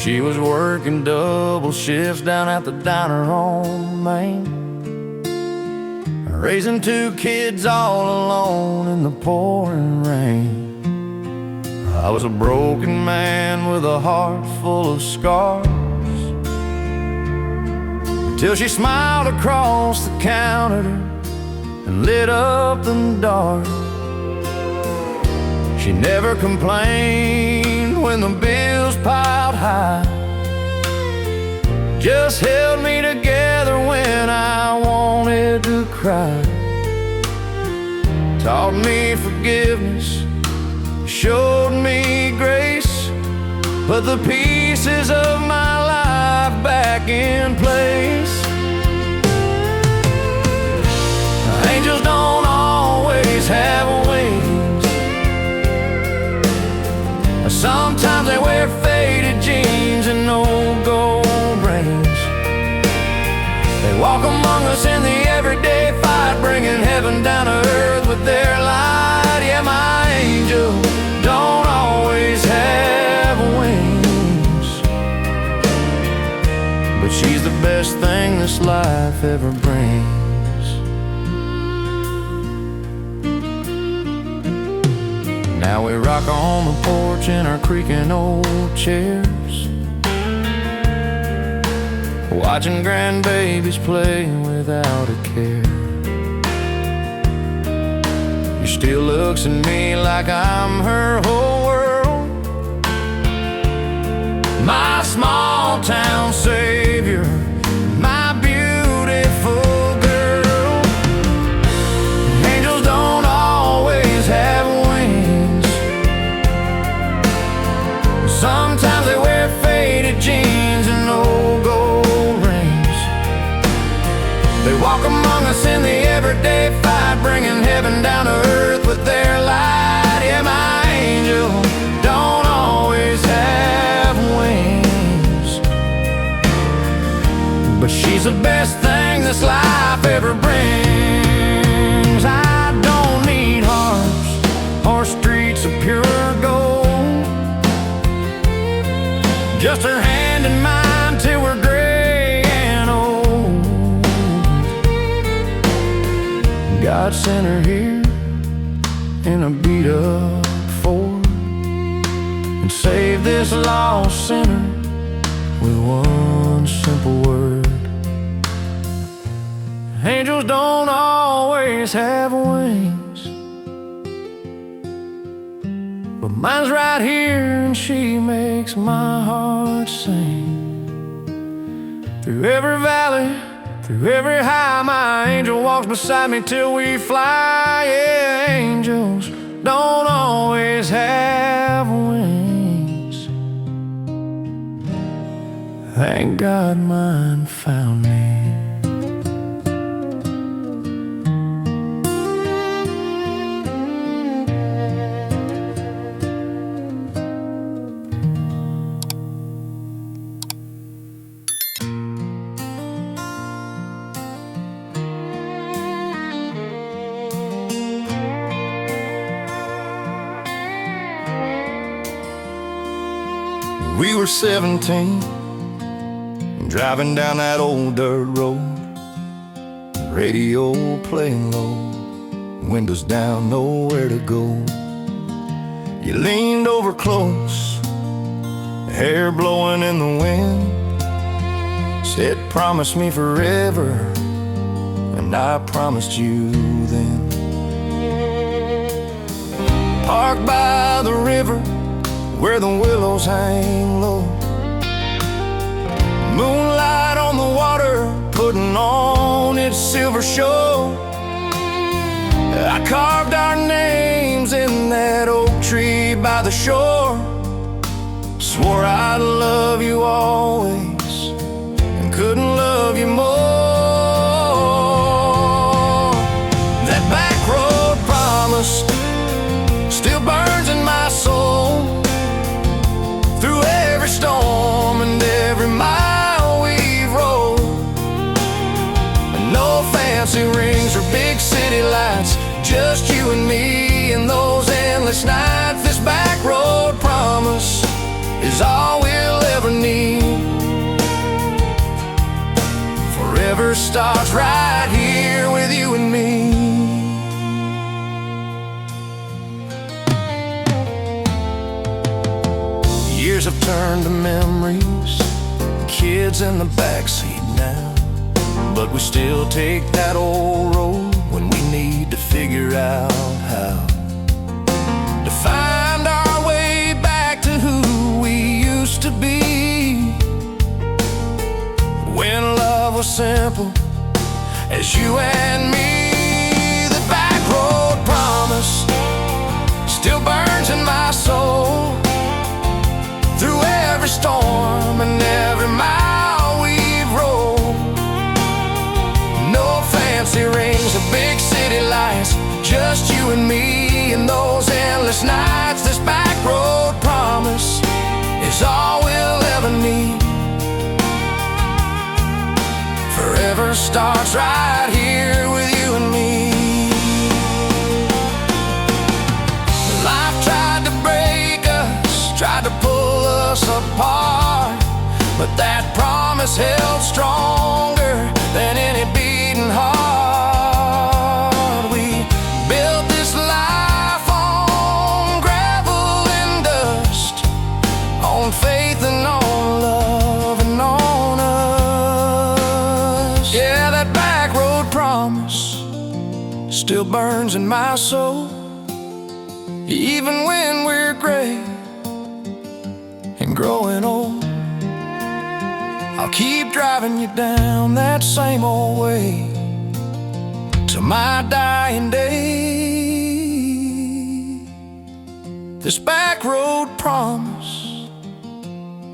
She was working double shifts down at the diner on Main, raising 2 kids all alone in the pouring rain. I was a broken man with a heart full of scars, till she smiled across the counter and lit up the dark. She never complained when the bills piled high, just held me together when I wanted to cry. Taught me forgiveness, showed me grace, put the pieces of my life back in place. Angels don't always have wings. Sometimes they wear faded jeans and old gold rings. They walk among us in the everyday fight, bringing heaven down to earth with their light. Yeah, my angel don't always have wings, but she's the best thing this life ever brings. Now we rock on the porch in our creaking old chairs, watching grandbabies play without a care. She still looks at me like I'm her whole world, my small town savior, my beautiful girl. Angels don't always have wings. Sometimes they wear faded jeans and old gold rings. They walk among us in the everyday fight, bringing heaven down to earth with their light. Yeah, my angel don't always have wings, but she's the best thing this life ever brings. I don't need harps or streets of pure gold, just her hand in mine till we're gray and old. God sent her here in a beat-up Ford and saved this lost sinner with one simple word. Angels don't always have wings, but mine's right here and she makes my heart sing. Through every valley, through every high, my angel walks beside me till we fly. Yeah, angels don't always have wings. Thank God mine found me. We were 17, driving down that old dirt road, radio playing low, windows down, nowhere to go. You leaned over close, hair blowing in the wind, said promise me forever, and I promised you then. Parked by the river where the willows hang low, moonlight on the water putting on its silver show. I carved our names in that oak tree by the shore, swore I'd love you always and couldn't love you more. That back road promise still burns in my soul, through every storm and every mile we've rolled. And no fancy rings or big city lights, just you and me and those endless nights. This back road promise is all we'll ever need. Forever starts right here with you and me. Years have turned to memories, kids in the backseat now, but we still take that old road when we need to figure out how to find our way back to who we used to be, when love was simple as you and me. The back road promise still burns in my soul, through every storm and every mile we've rolled. No fancy rings or big city lights, just you and me and those endless nights. This back road promise is all we'll ever need. Forever starts right here with you and me. Life tried to break us, tried to pull us apart, but that promise held stronger than any beating heart. We built this life on gravel and dust, on faith and on love and on us. Yeah, that back road promise still burns in my soul, even when we're gray and growing old. I'll keep driving you down that same old way to my dying day. This back road promise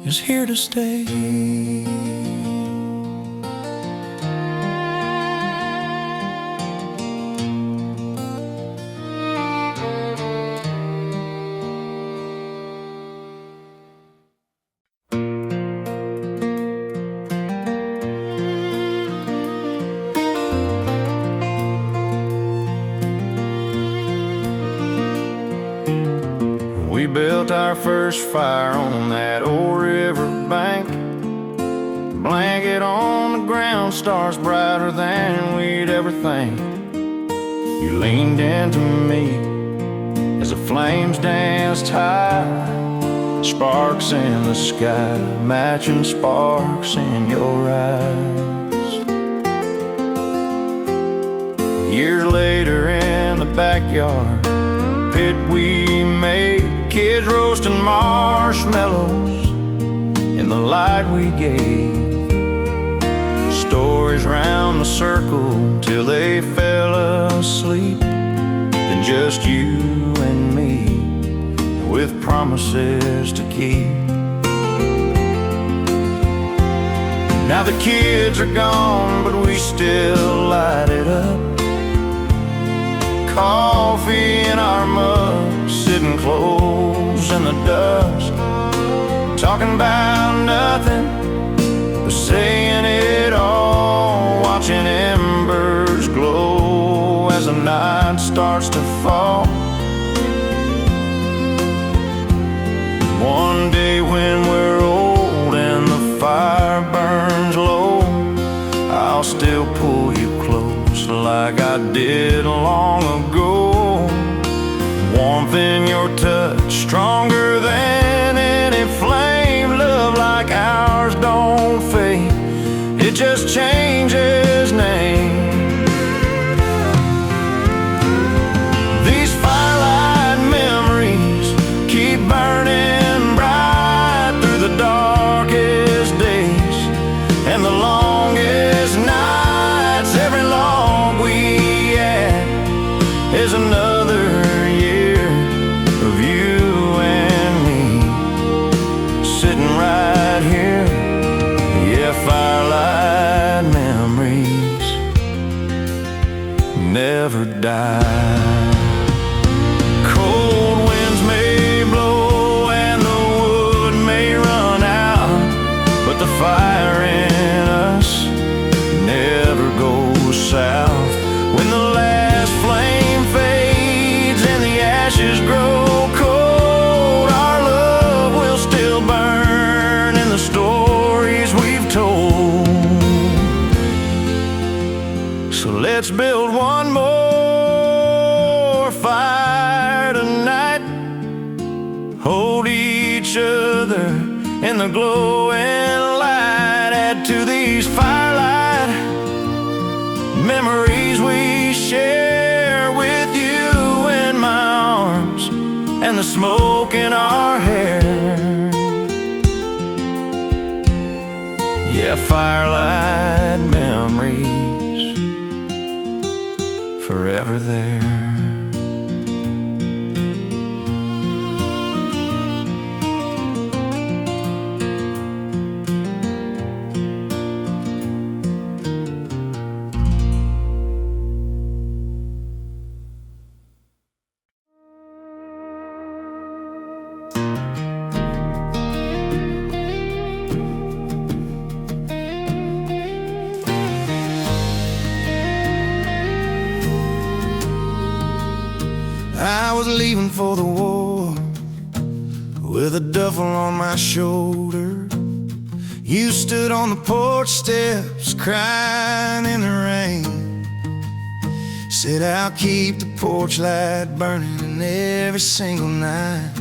is here to stay. We built our first fire on that old river bank, blanket on the ground, stars brighter than we'd ever think. You leaned into me as the flames danced high, sparks in the sky, matching sparks in your eyes. Years later in the backyard, pit we made, kids roasting marshmallows in the light we gave. Stories round the circle till they fell asleep, then just you and me with promises to keep. Now the kids are gone, but we still light it up. Coffee in our mugs, sitting close in the dust, talking about nothing but saying it all, watching embers glow as the night starts to fall. One day when we're old and the fire burns low, I'll still pull you close like I did long ago. Warmth in your touch, stronger than any flame. Love like ours don't fade, it just changes name. These firelight memories keep burning bright through the darkest days and the longest nights. Every log we add is another year of you and me sitting right here. Yeah, firelight memories never die. Cold winds may blow and the wood may run out, but the fire in us never goes south. When the last flame fades and the ashes grow cold, our love will still burn in the stories we've told. let's build one more fire tonight. Hold each other in the glowing light. Add to these firelight memories we share, with you in my arms and the smoke in our hair. Yeah, firelight memories forever there. I was leaving for the war with a duffel on my shoulder. You stood on the porch steps crying in the rain. Said I'll keep the porch light burning every single night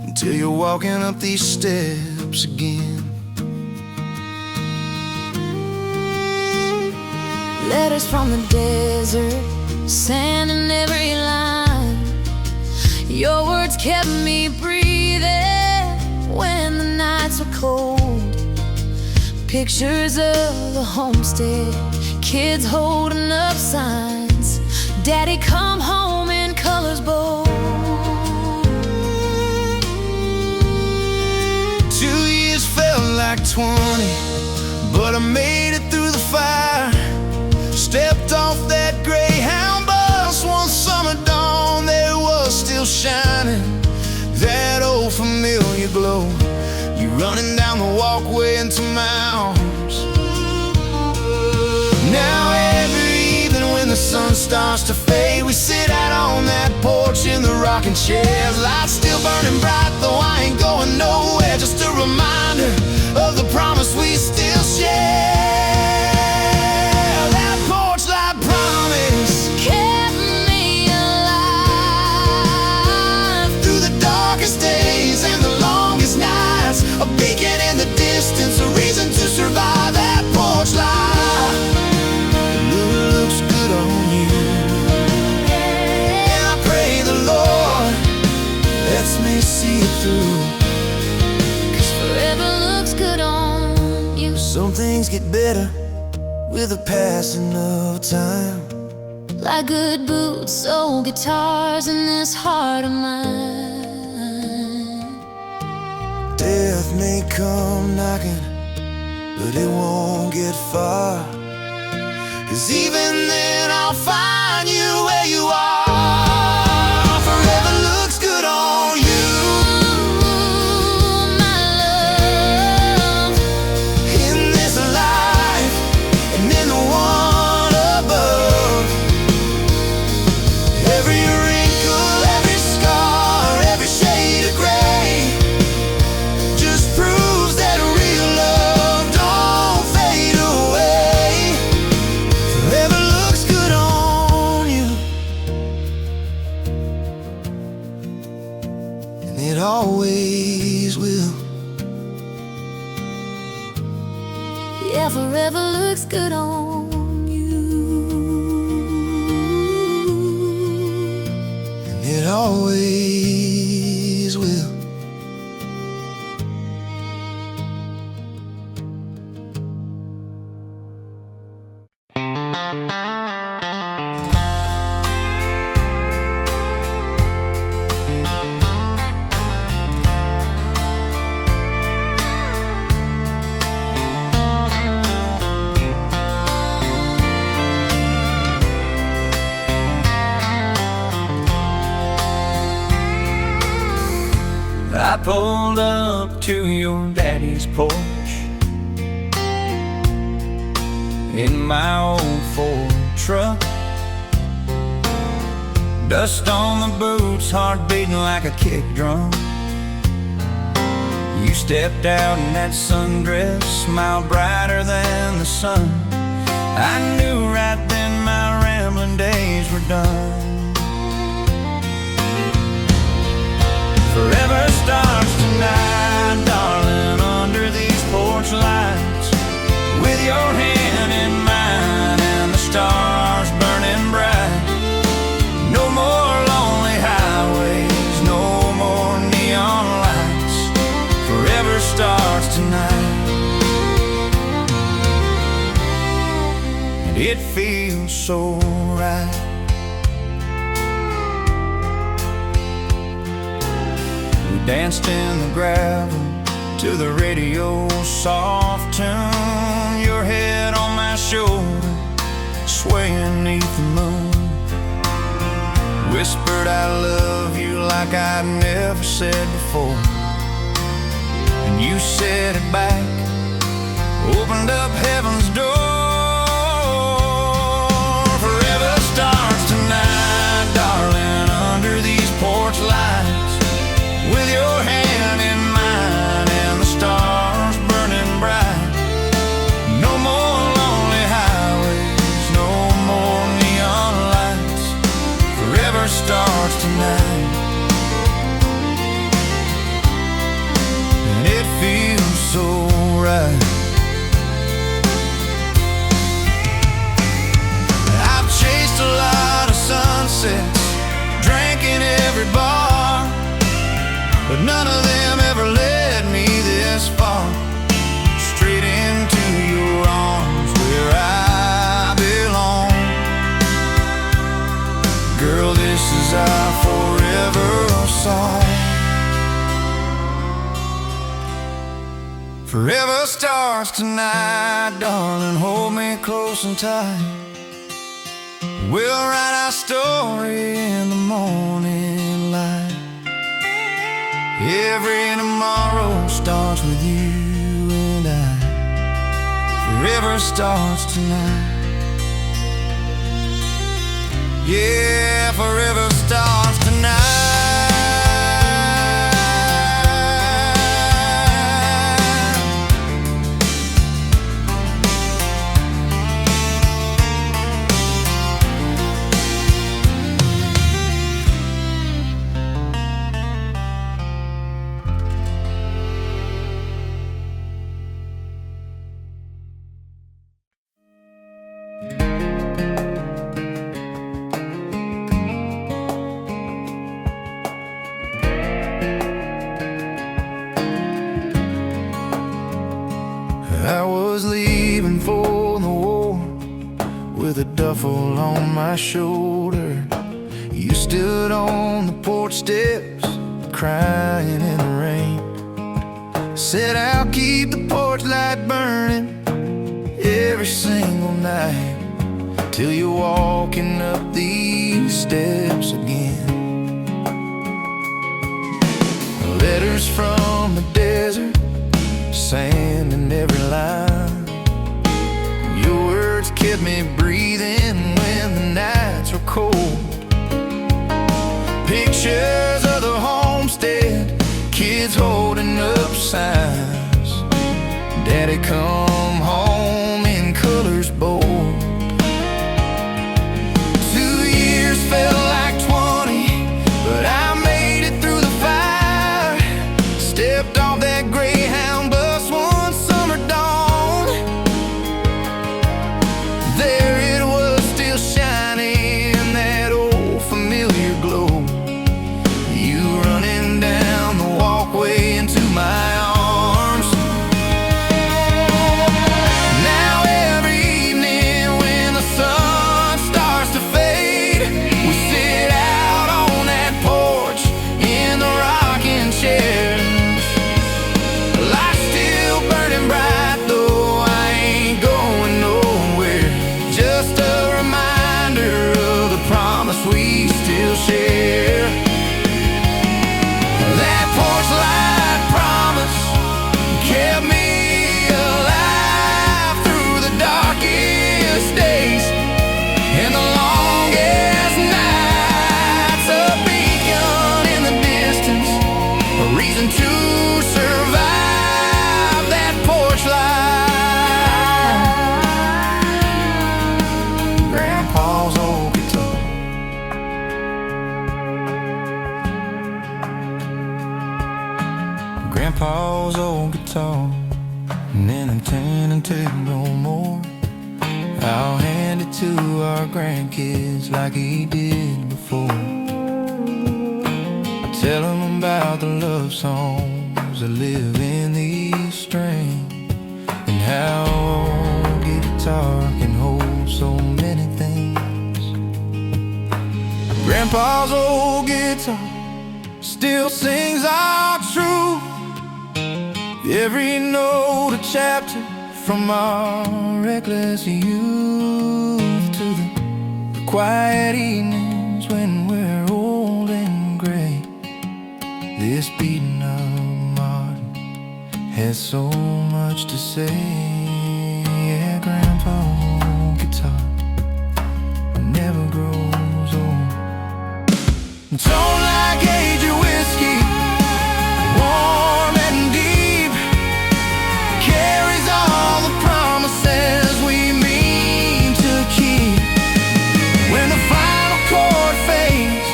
until you're walking up these steps again. Letters from the desert, sand in every line. Your words kept me breathing when the nights were cold. Pictures of the homestead, kids holding up signs. Daddy, come home in colors bold. 2 years felt like 20, but I made it through the fire. Stepped off that Greyhound bus one summer dawn, there was still shining that old familiar glow. You running down the walkway into my arms. Now every evening when the sun starts to fade, we sit out on that porch in the rocking chairs. Lights still burning bright, though I ain't going nowhere. Just a reminder of the promise we still share. Days and the longest nights, a beacon in the distance, a reason to survive. That porch light, it looks good on you, and I pray the Lord lets me see it through, 'cause forever looks good on you. Some things get better with the passing of time, like good boots, old guitars, and this heart of mine. Death may come knocking, but it won't get far, 'cause even then I'll find you where you are. Forever looks good on you, my love, in this life and in the one above. Every wrinkle, every scar, every shade of gray just proves that real love don't fade away. Forever looks good on you, and it always will. yeah, forever looks good on you, And it always will. I pulled up to your daddy's porch in my old Ford truck. Dust on the boots, heart beating like a kick drum. You stepped out in that sundress, smile brighter than the sun. I knew right then my gambling days were done. Forever starts tonight, darling, under these porch lights, with your hand in mine and the stars burning bright. No more lonely highways, no more neon lights. Forever starts tonight, and it feels so right. Danced in the gravel to the radio's soft tune, your head on my shoulder, swaying 'neath the moon. Whispered I love you like I'd never said before, and you said it back, opened up heaven's door. Forever starts tonight, darling, under these porch lights, with your hand in mine and the stars burning bright. No more lonely highways, no more neon lights. Forever starts tonight, and it feels so right. I've chased a lot of sunsets, drank in every bar, but none of them ever led me this far, straight into your arms where I belong. Girl, this is our forever song. Forever starts tonight, darling, hold me close and tight. We'll write our story in the morning light. Every tomorrow starts with you and I. Forever starts tonight. Yeah, forever starts tonight. I was leaving for the war with a duffel on my shoulder. You stood on the porch steps, crying in the rain. Said I'll keep the porch light burning every single night till you're walking up these steps again. Letters from the desert, sand in every line. Your words kept me breathing when the nights were cold. Pictures of the homestead, kids holding up signs. Daddy come home in colors bold. 2 years felt like 20, but I made it through the fire. Stepped off that Greyhound bus one summer dawn. There it no more. I'll hand it to our grandkids like he did before. I tell them about the love songs that live in these strings, and how old guitar can hold so many things. Grandpa's old guitar still sings our truth, every note a chapter from our reckless youth, to the quiet evenings when we're old and gray. This beating of Martin has so much to say. Yeah, Grandpa's old guitar never grows old. Don't like age or whiskey, warm and deep, carries all the promises we mean to keep. When the final chord fades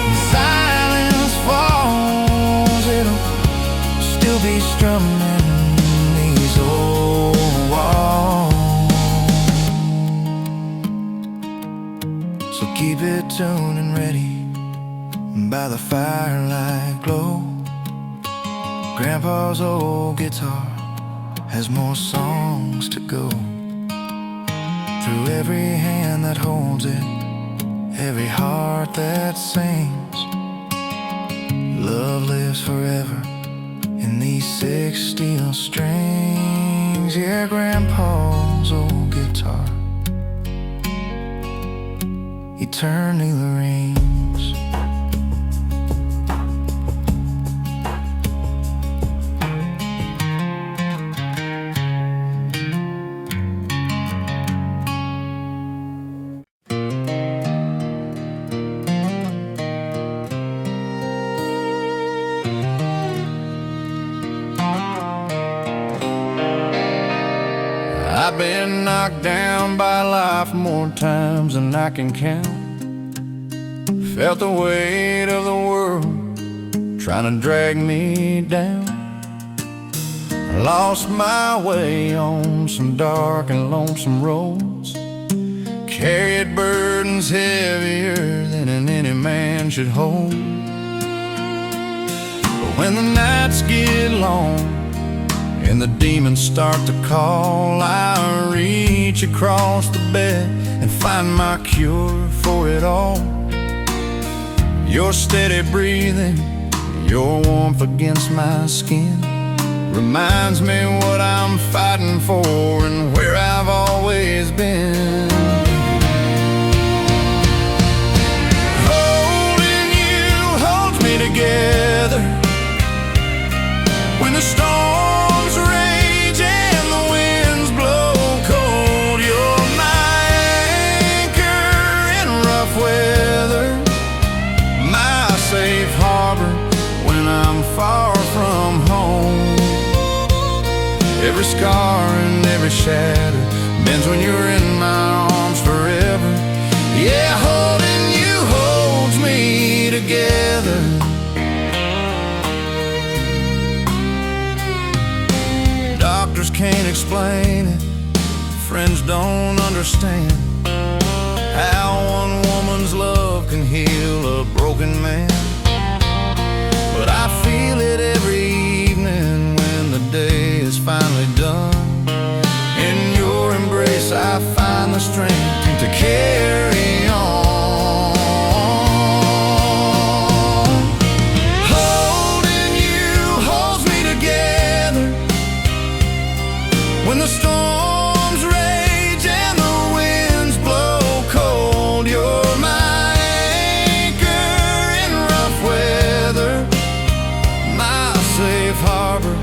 and silence falls, it'll still be strumming these old walls. So keep it tuned and ready by the firelight glow. Grandpa's old guitar has more songs to go. Through every hand that holds it, every heart that sings, love lives forever in these 6 steel strings. Yeah, Grandpa's old guitar eternally rings. I've been knocked down by life more times than I can count. Felt the weight of the world trying to drag me down. Lost my way on some dark and lonesome roads, carried burdens heavier than any man should hold. But when the nights get long and the demons start to call, I reach across the bed and find my cure for it all. Your steady breathing, your warmth against my skin, reminds me what I'm fighting for and where I've always been. Holding you holds me together when the storms rage and the winds blow cold. You're my anchor in rough weather, my safe harbor when I'm far from home. Every scar and every shatter bends when you're in my arms forever. Yeah, holding you holds me together. Doctors can't explain it, friends don't understand how one woman's love can heal a broken man. But I feel it every evening when the day is finally done. In your embrace I find the strength to carry on. Holding you holds me together when the storms rage and the winds blow cold. You're my anchor in rough weather, my safe harbor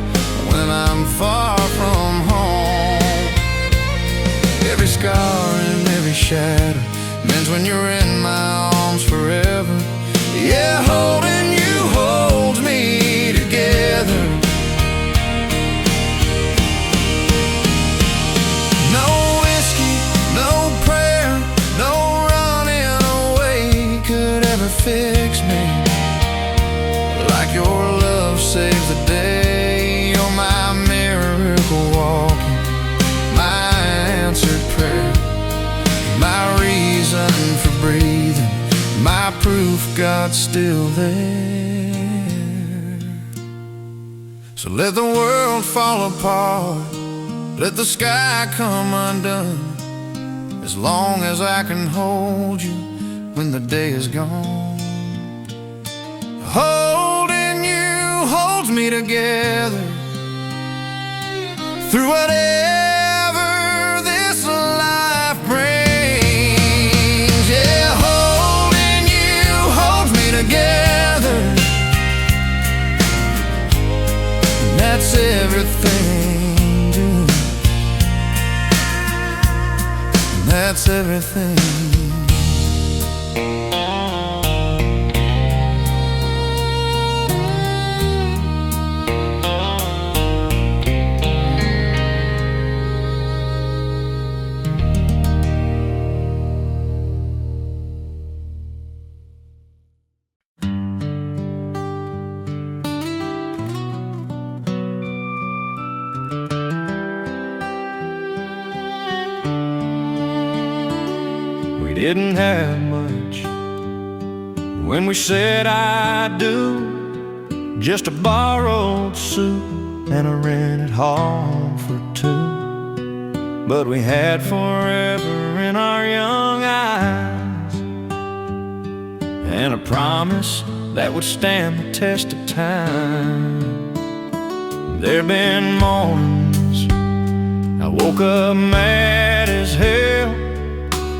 when I'm far from home. Every scar and every shatter mends when you're in my arms forever. Yeah, holding you holds me together. No whiskey, no prayer, no running away could ever fix me like your love saves the day. You're my miracle walking, proof God's still there. So let the world fall apart, let the sky come undone, as long as I can hold you when the day is gone. Holding you holds me together through whatever this life brings. Yeah, holding you holds me together, and that's everything, dude. And that's everything. We didn't have much when we said I do, just a borrowed suit and a rented hall for two. But we had forever in our young eyes, and a promise that would stand the test of time. There've been mornings I woke up mad as hell,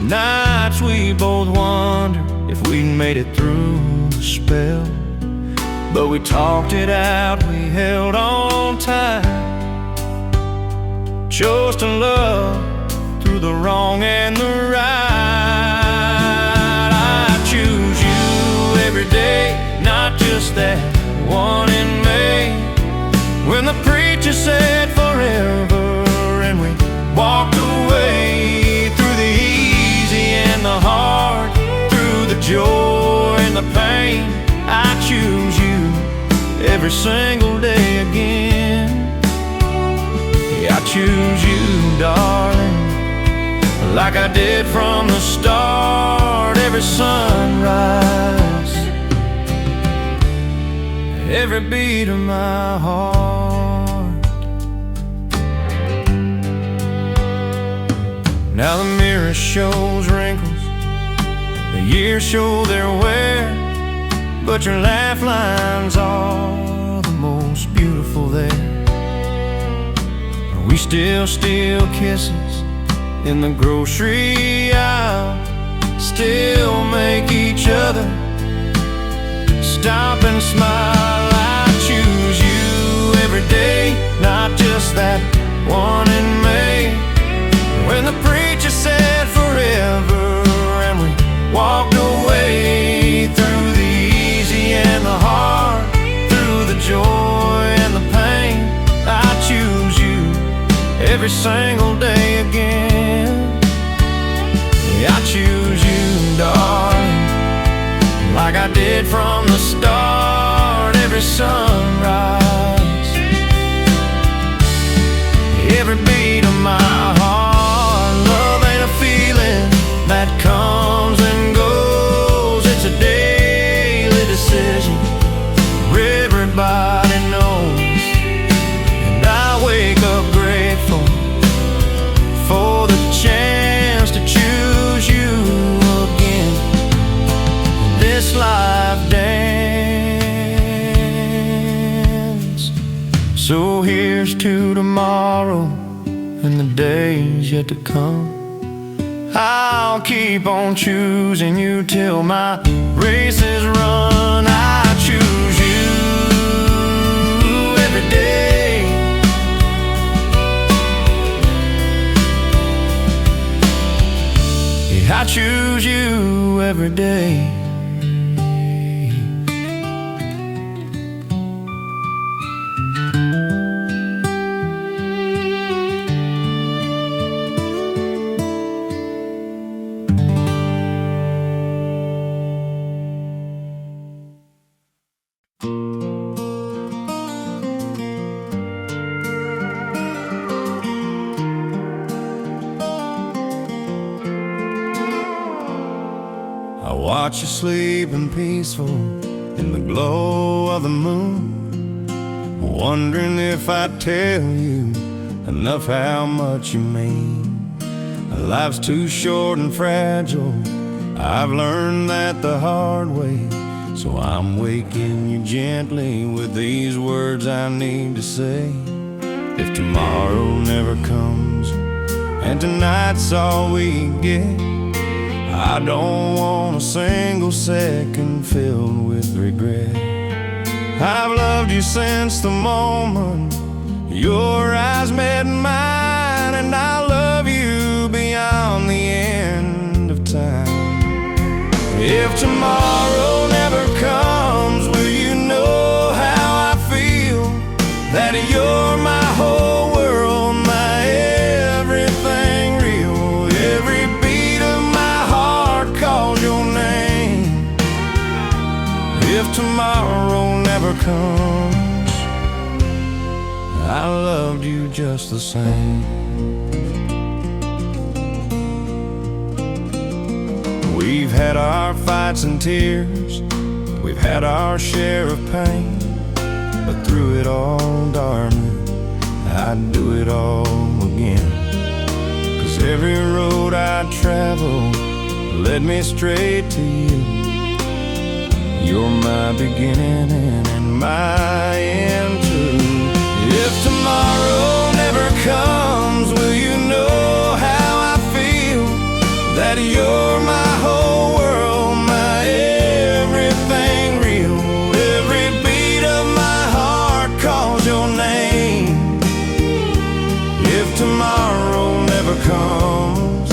nights we both wondered if we'd made it through the spell. But we talked it out, we held on tight, chose to love through the wrong and the right. I choose you every day, not just that one in May, when the preacher said forever and we walked away, through the easy and the hard, through the joy and the pain. I choose you every single day again. Yeah, I choose you, darling, like I did from the start. Every sunrise, every beat of my heart. Now the mirror shows wrinkles, the years show their wear, but your laugh lines are the most beautiful there. We still steal kisses in the grocery aisle, still make each other stop and smile. I choose you every day, not just that one in May, when the preacher said forever and we walked away, through the easy and the hard, through the joy and the pain. I choose you every single day again. Yeah, I choose you, darling, like I did from the start. Every sunrise, every beat of my heart. Love ain't a feeling that comes and goes, it's a daily decision everybody knows. And I wake up grateful for the chance to choose you again. This life dance. So here's to tomorrow and the days yet to come. I'll keep on choosing you till my race is run. I choose you every day. Yeah, I choose you every day. watch you sleeping peaceful in the glow of the moon, wondering if I'd tell you enough how much you mean. Life's too short and fragile, I've learned that the hard way. So I'm waking you gently with these words I need to say. If tomorrow never comes and tonight's all we get, I don't want a single second filled with regret. I've loved you since the moment your eyes met mine, and I love you beyond the end of time. If tomorrow never comes, will you know how I feel? That you're my whole world, my everything real. Every beat of my heart calls your name. If tomorrow never comes, I loved you just the same. We've had our fights and tears, we've had our share of pain, but through it all, darling, I'd do it all again. 'Cause every road I travel led me straight to you. You're my beginning and my end too. If tomorrow never comes, will you know how I feel? That you're my whole world, my everything real. Every beat of my heart calls your name. If tomorrow never comes,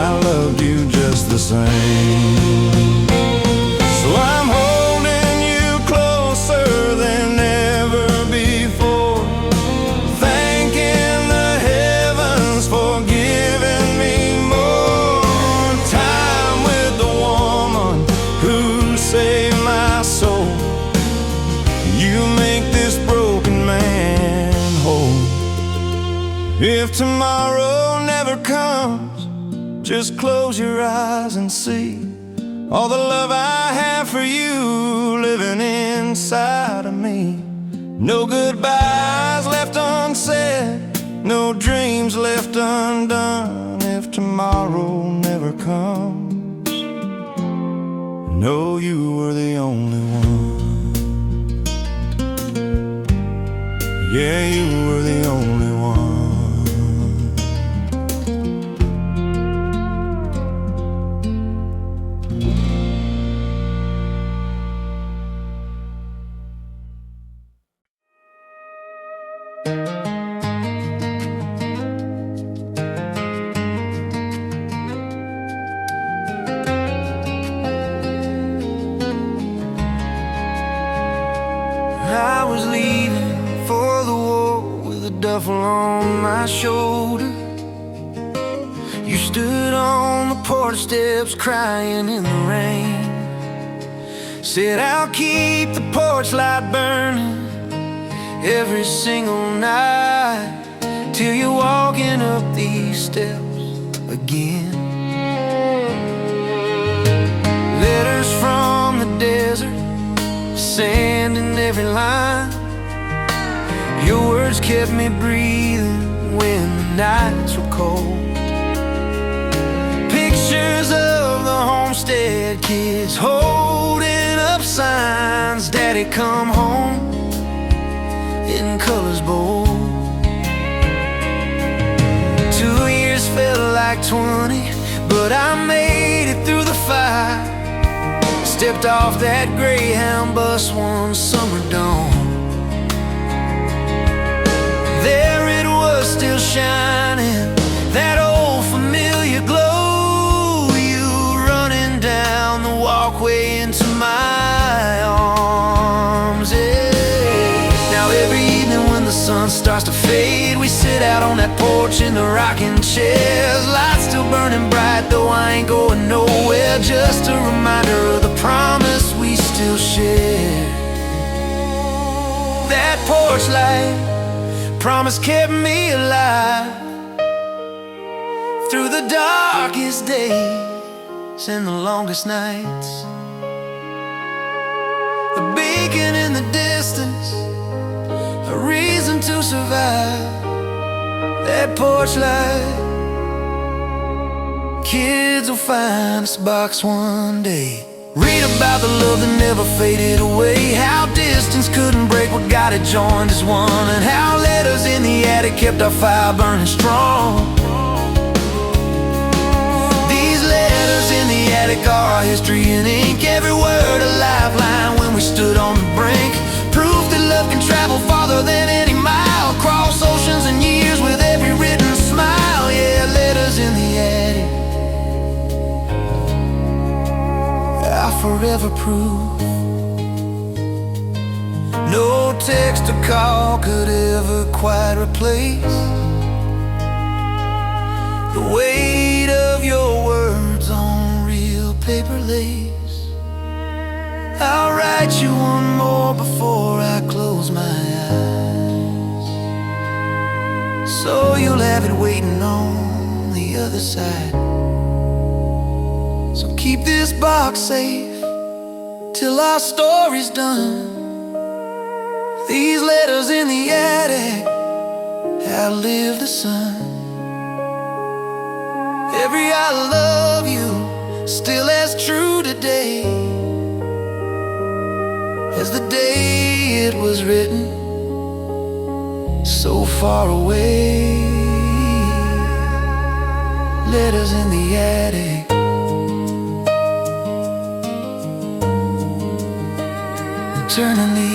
I loved you just the same. So I'm holding you closer than ever before, thanking the heavens for giving me more time with the woman who saved my soul. You make this broken man whole. If tomorrow never comes, just close your eyes and see all the love I have for you living inside of me. No goodbyes left unsaid, no dreams left undone. If tomorrow never comes, know you were the only one. Yeah, you were the only one. I was leaving for the war with a duffel on my shoulder. You stood on the porch steps crying in the rain. Said I'll keep the porch light burning every single night till you're walking up these steps again. Letters from the desert, sand in every line. Your words kept me breathing when the nights were cold. Pictures of the homestead kids holding up signs, Daddy come home, in colors bold. 2 years felt like 20, but I made it through the fire. Stepped off that Greyhound bus one summer dawn. There it was, still shining, that old familiar glow. You running down the walkway into my arms, yeah. Now every evening when the sun starts to fade, we sit out on that porch in the rocking chairs. Lights still burning bright, though I ain't going nowhere. Just a reminder of the promise we still share. That porch light promise kept me alive through the darkest days and the longest nights. A beacon in the distance, a reason to survive. That porch light, kids will find this box one day. Read about the love that never faded away, how distance couldn't break what God had joined as one, and how letters in the attic kept our fire burning strong. These letters in the attic are our history in ink, every word a lifeline when we stood on the brink. Proof that love can travel farther than any mile, cross oceans and years with every written smile. Yeah, letters in the attic, our forever proof. No text or call could ever quite replace the weight of your words on real paper lace. I'll write you one more before I close my eyes, so you'll have it waiting on the other side. So keep this box safe till our story's done. These letters in the attic outlive the sun. Every I love you still as true today as the day it was written, so far away. Letters in the attic, eternally.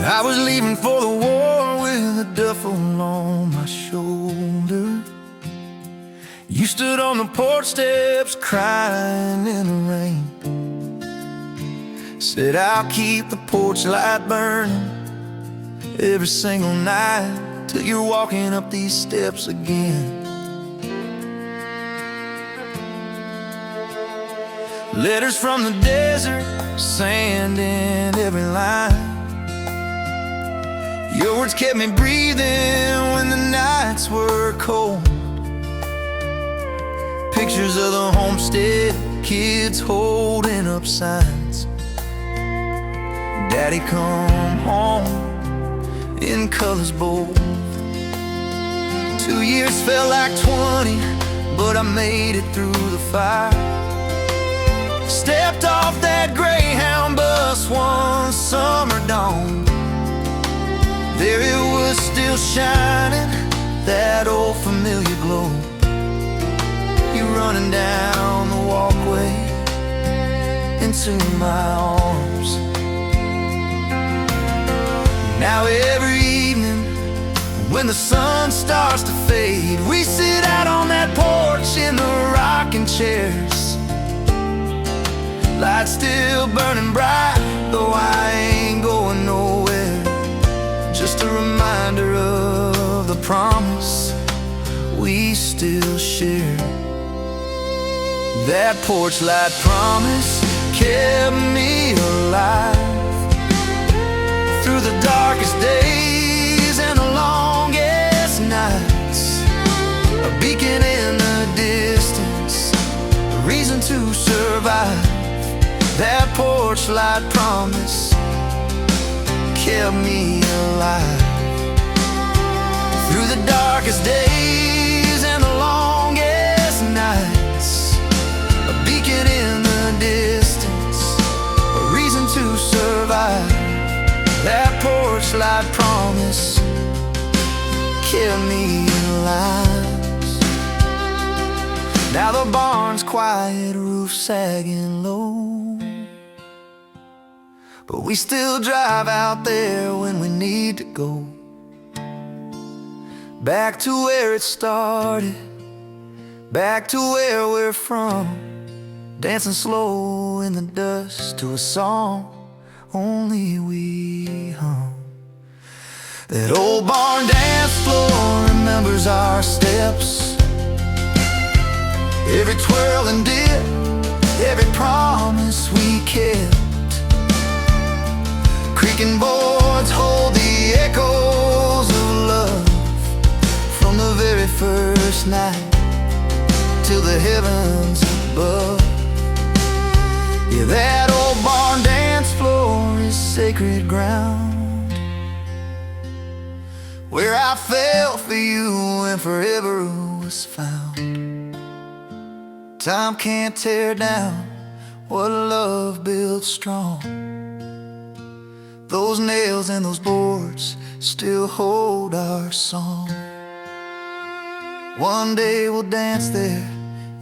I was leaving for the war with a duffel on my shoulder. You stood on the porch steps crying in the rain. Said I'll keep the porch light burning every single night till you're walking up these steps again. Letters from the desert, sand in every line. Your words kept me breathing when the nights were cold. Pictures of the homestead, kids holding up signs. Daddy come home in colors bold. 2 years felt like 20, but I made it through the fire. Stepped off that Greyhound bus one summer dawn. There it was still shining, that old familiar glow. You running down the walkway into my arms. Now every evening when the sun starts to fade, we sit out on that porch in the rocking chairs. Lights still burning bright, though I ain't going nowhere. Just a reminder of the promise we still share. That porch light promise kept me alive through the darkest days and the longest nights. A beacon in the distance, a reason to survive. That porch light promise kept me alive through the darkest days and the longest nights. A beacon in the distance, a reason to survive. That porch light promise kept me alive. Now the barn's quiet, roof sagging low, but we still drive out there when we need to go. Back to where it started, back to where we're from, dancing slow in the dust to a song only we hum. That old barn dance floor remembers our steps, every twirl and dip, every promise we kept. Creaking boards hold the echoes of love, from the very first night till the heavens above. Yeah, that old barn dance floor is sacred ground, where I fell for you and forever was found. Time can't tear down what love built strong. Those nails and those boards still hold our song. One day we'll dance there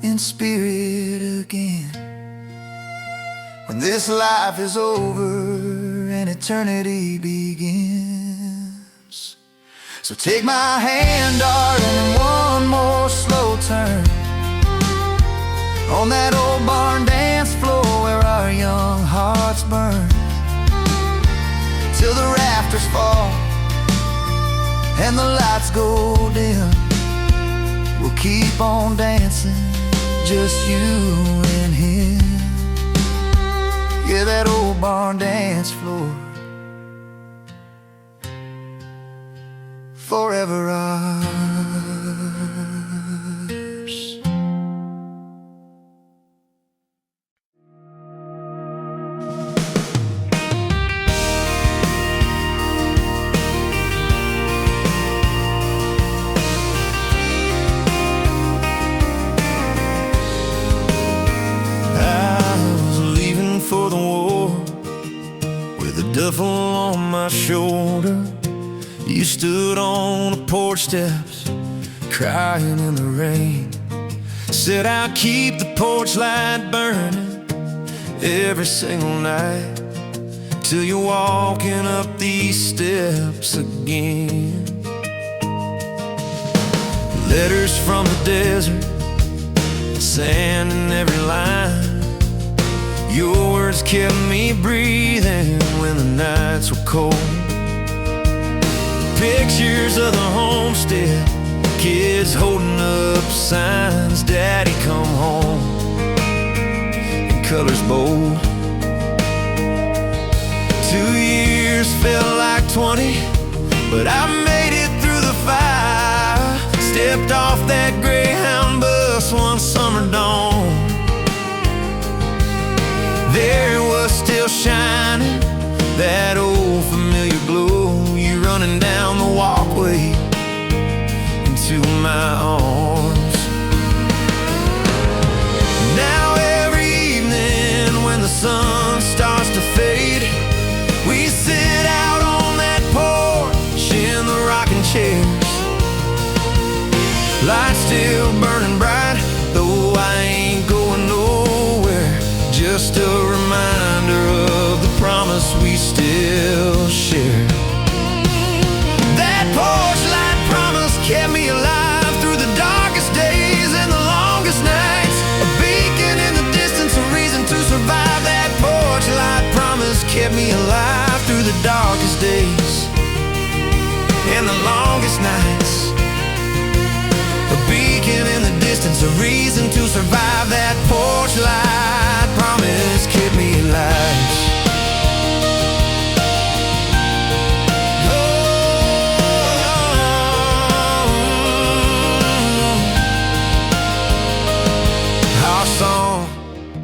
in spirit again, when this life is over and eternity begins. So take my hand, darling, and one more slow turn on that old barn dance floor where our young hearts burn, till the rafters fall and the lights go dim. We'll keep on dancing, just you and him. Yeah, that old barn dance floor, forever ours. For the war, with a duffel on my shoulder, you stood on the porch steps, crying in the rain. Said I'll keep the porch light burning every single night, till you're walking up these steps again. Letters from the desert, sand in every line. Your words kept me breathing when the nights were cold. Pictures of the homestead, kids holding up signs, Daddy come home, in colors bold. 2 years felt like 20, but I made it through the fire. Stepped off that Greyhound bus one summer dawn. There it was, still shining, that old familiar glow. You running down the walkway into my arms. Now every evening when the sun starts to fade, we sit out on that porch in the rocking chairs. Lights still burning bright, though I ain't going nowhere. Just a reminder of the promise we still share. That porch light promise kept me alive through the darkest days and the longest nights. A beacon in the distance, a reason to survive. That porch light promise kept me alive through the darkest days and the longest nights. A beacon in the distance, a reason to survive. That porch light promise kept me alive. Our song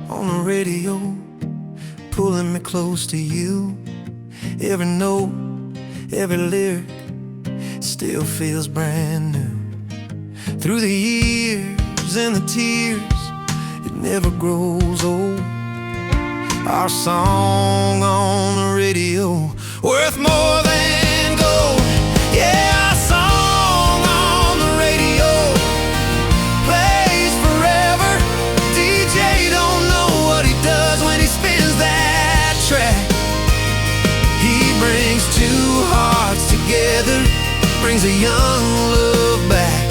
on the radio, pulling me close to you. Every note, every lyric still feels brand new. Through the years and the tears, it never grows old. Our song on the radio, worth more than gold. Yeah, our song on the radio plays forever. DJ don't know what he does when he spins that track. He brings two hearts together, brings a young love back.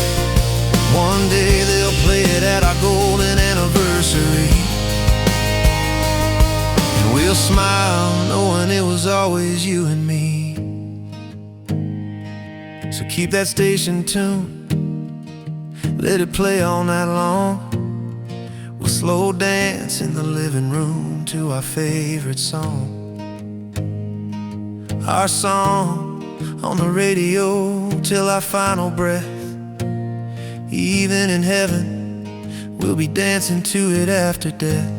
One day they'll play it at our golden anniversary, and we'll smile knowing it was always you and me. So keep that station tuned, let it play all night long. We'll slow dance in the living room to our favorite song. Our song on the radio till our final breath. Even in heaven, we'll be dancing to it after death.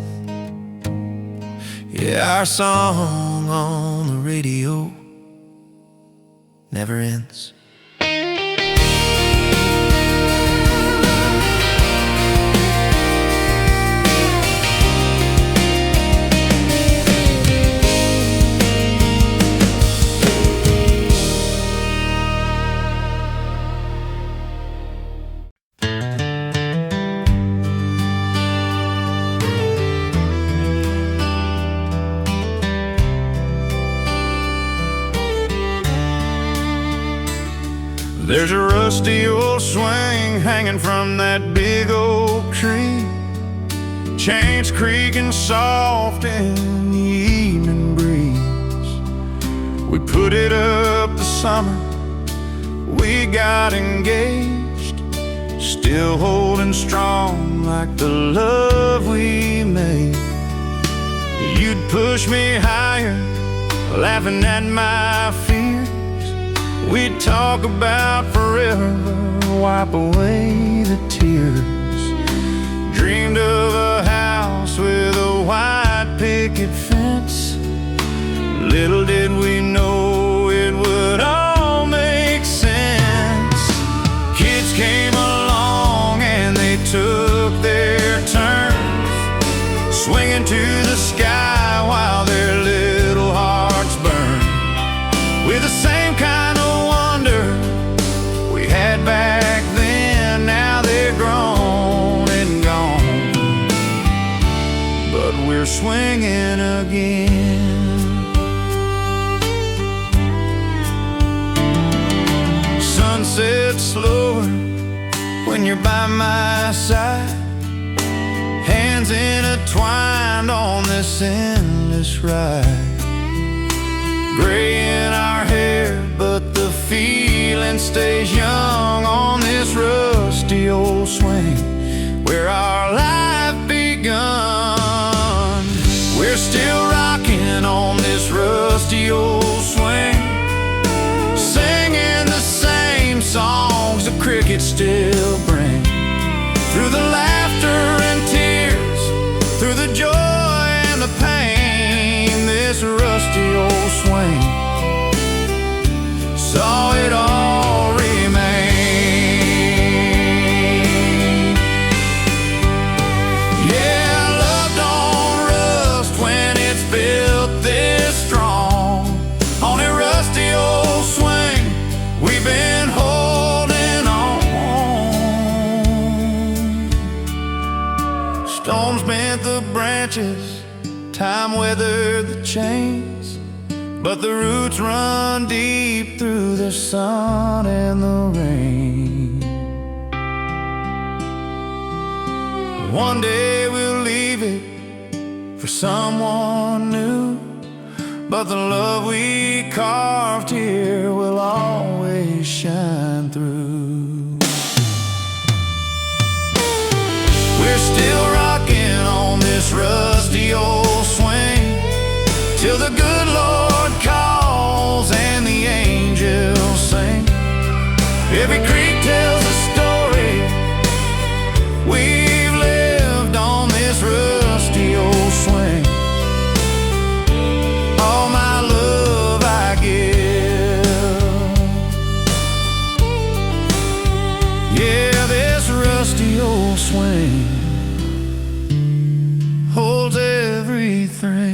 Yeah, our song on the radio never ends. There's a rusty old swing hanging from that big oak tree, chains creaking soft in the evening breeze. We put it up the summer we got engaged, still holding strong like the love we made. You'd push me higher, laughing at my fears. We'd talk about forever, wipe away the tears. Dreamed of a house with a white picket fence. Little did we know it would all make sense. Kids came along and they took their turns, swinging to the sky while their little hearts burned with the same kind of we had back then. Now they're grown and gone, but we're swinging again. Sunset slower when you're by my side, hands intertwined on this endless ride. Gray in our hair, but the feeling stays young on this rusty old swing where our life begun. We're still rocking on this rusty old swing, singing the same songs the crickets still bring. Through the laughter and tears, through the joy and the pain, this rusty old swing saw it all remain. Yeah, love don't rust when it's built this strong. On a rusty old swing we've been holding on. Storms bent the branches, time weathered the chains, but the roots run deep through the sun and the rain. One day we'll leave it for someone new, but the love we carved here will always shine through. We're still rocking on this rusty old swing till the good Lord calls and the angels sing. Every creek tells a story we've lived on this rusty old swing. All my love I give. Yeah, this rusty old swing holds everything.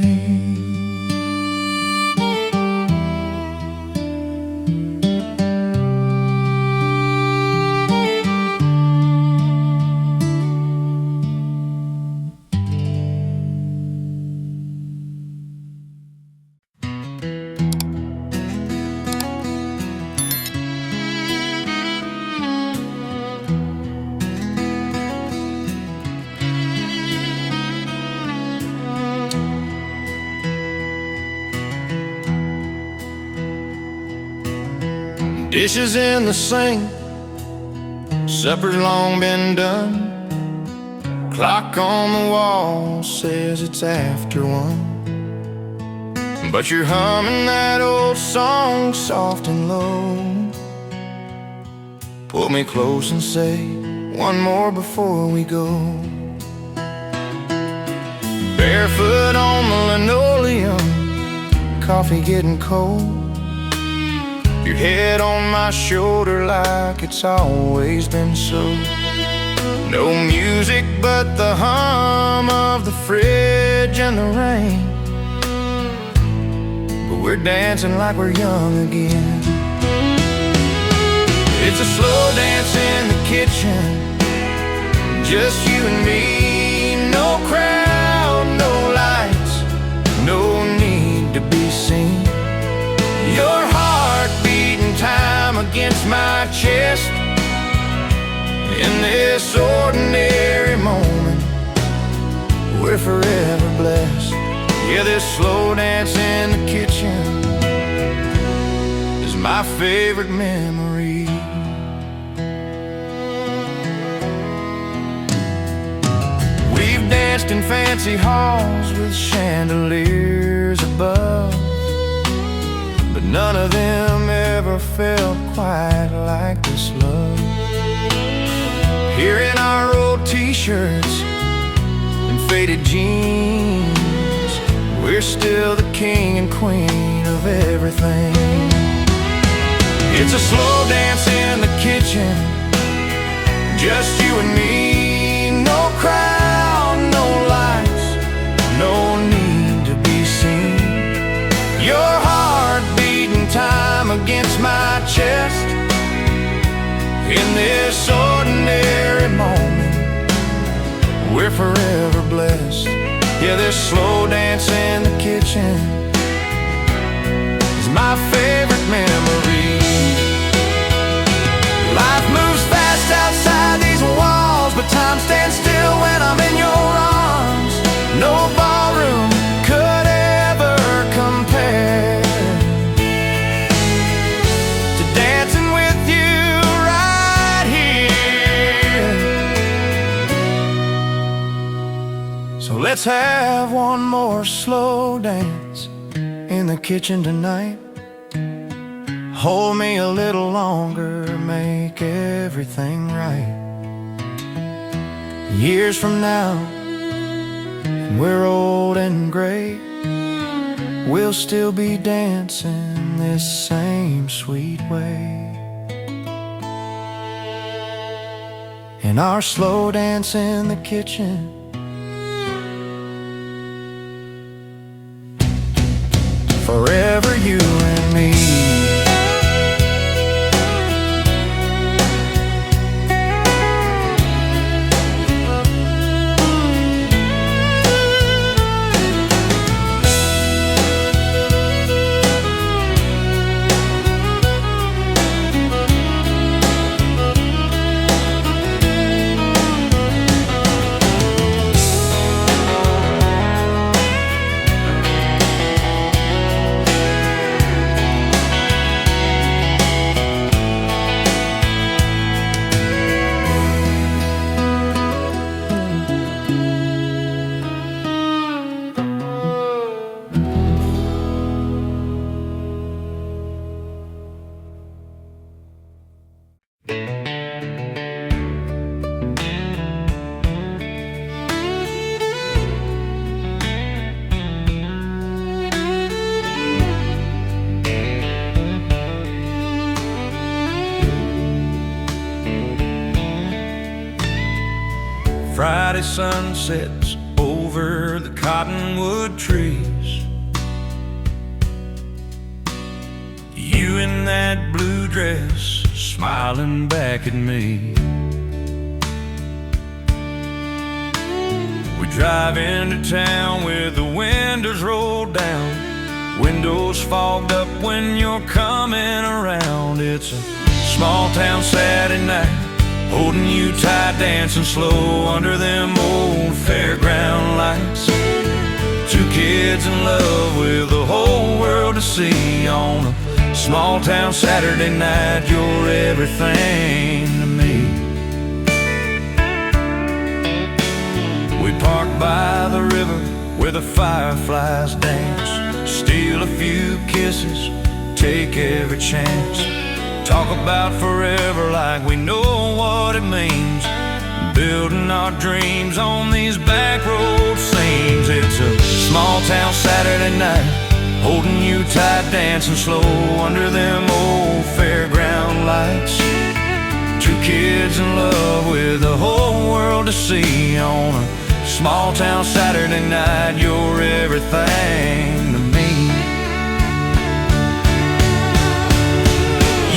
Dishes in the sink, supper's long been done. Clock on the wall says it's after 1, but you're humming that old song soft and low. Pull me close and say one more before we go. Barefoot on the linoleum, coffee getting cold. Your head on my shoulder like it's always been so. No music but the hum of the fridge and the rain, but we're dancing like we're young again. It's a slow dance in the kitchen, just you and me. No crowd, no lights, no need to be seen. Your heart beating time against my chest. In this ordinary moment, we're forever blessed. Yeah, this slow dance in the kitchen is my favorite memory. We've danced in fancy halls with chandeliers above, but none of them ever felt quite like this love. Here in our old t-shirts and faded jeans, we're still the king and queen of everything. It's a slow dance in the kitchen, just you and me. No crowd, no lights, no need to be seen. Your heart beating time against my chest. In this ordinary moment, we're forever blessed. Yeah, this slow dance in the kitchen is my favorite memory. Life moves fast outside these walls, but time stands still when I'm in your arms. No ballroom could ever compare to dancing with you right here. So let's have one more slow dance in the kitchen tonight. Hold me a little longer, make everything right. Years from now, when we're old and gray, we'll still be dancing this same sweet way. In our slow dance in the kitchen, forever you and me. Friday sunsets over the cottonwood trees. You in that blue dress, smiling back at me. We drive into town with the windows rolled down, windows fogged up when you're coming around. It's a small town Saturday night, holding you tight, dancing slow under them old fairground lights. Two kids in love with the whole world to see on a Small town Saturday night, you're everything to me. We park by the river where the fireflies dance, steal a few kisses, take every chance. Talk about forever like we know what it means, building our dreams on these back road scenes. It's a small town Saturday night, holding you tight, dancing slow under them old fairground lights. Two kids in love with the whole world to see on a small town Saturday night. You're everything to me.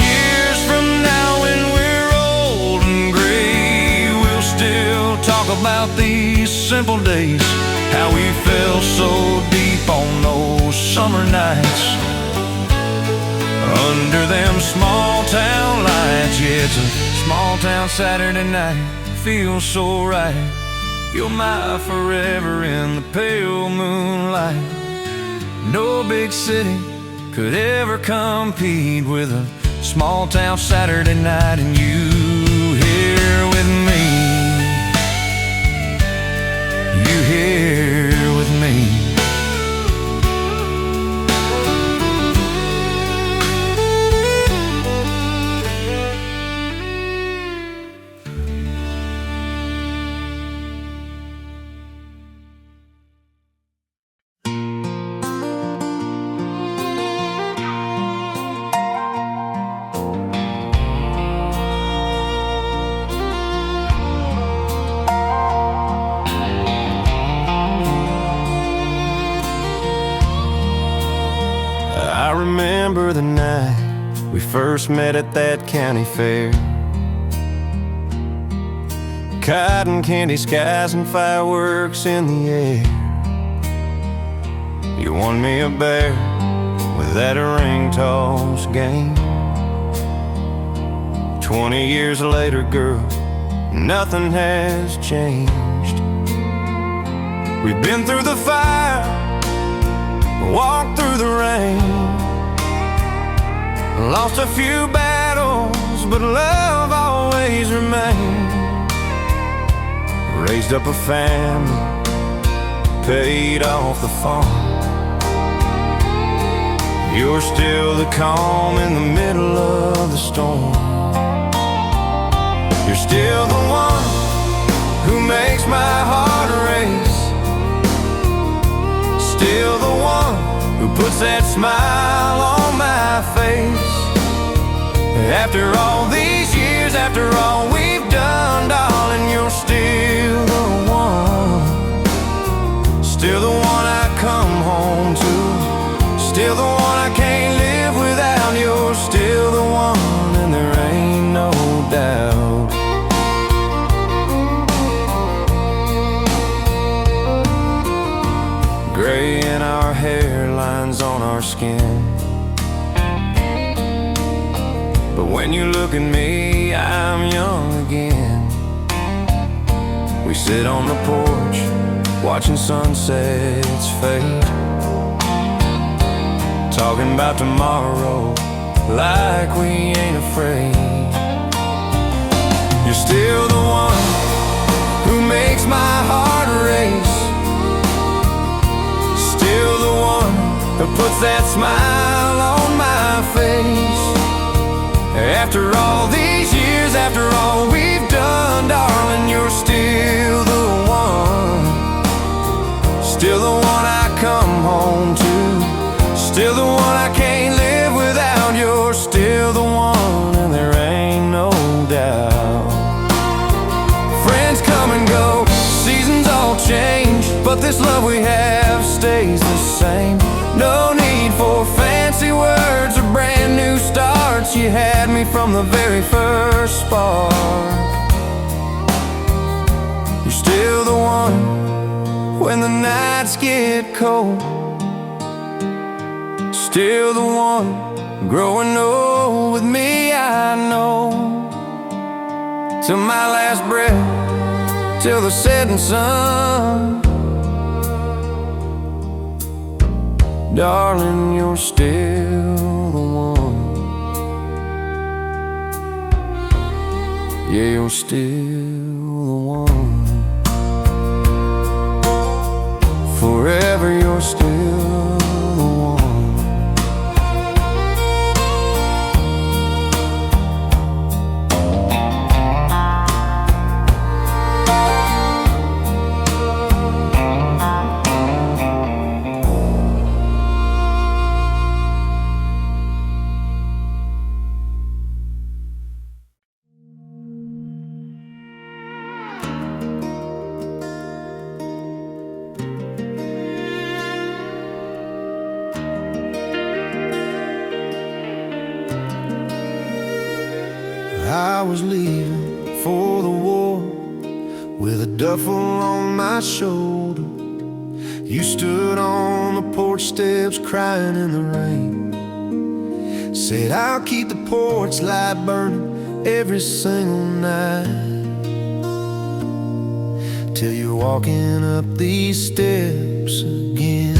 Years from now when we're old and gray, we'll still talk about these simple days, how we fell so deep on those summer nights under them small town lights. Yeah, it's a small town Saturday night, feels so right. You're my forever in the pale moonlight. No big city could ever compete with a small town Saturday night, and you here with me. You here with me. I remember the night we first met at that county fair. Cotton candy skies and fireworks in the air. You won me a bear with that ring toss game. 20 years later, girl, nothing has changed. We've been through the fire, walked through the rain, lost a few battles, but love always remained. Raised up a family, paid off the farm. You're still the calm in the middle of the storm. You're still the one who makes my heart race, still the one who puts that smile on my face. After all these years, after all we've done, darling, you're still the one. Still the one I come home to, still the one I can't live without. You're still the one, and there ain't no doubt. Gray in our hair, lines on our skin, but when you look at me, I'm young again. We sit on the porch, watching sunsets fade, talking about tomorrow like we ain't afraid. You're still the one who makes my heart race, still the one who puts that smile on my face. After all these years, after all we've done, darling, you're still the one. Still the one I come home to, still the one I can't live without. You're still the one, and there ain't no doubt. Friends come and go, seasons all change, but this love we have stays the same. No need for fancy words or brand new starts. You had me from the very first spark. You're still the one when the nights get cold, still the one growing old with me, I know. Till my last breath, till the setting sun, darling, you're still the one. Yeah, you're still the one. Forever you're still the one. I was leaving for the war with a duffel on my shoulder. You stood on the porch steps crying in the rain. Said I'll keep the porch light burning every single night till you're walking up these steps again.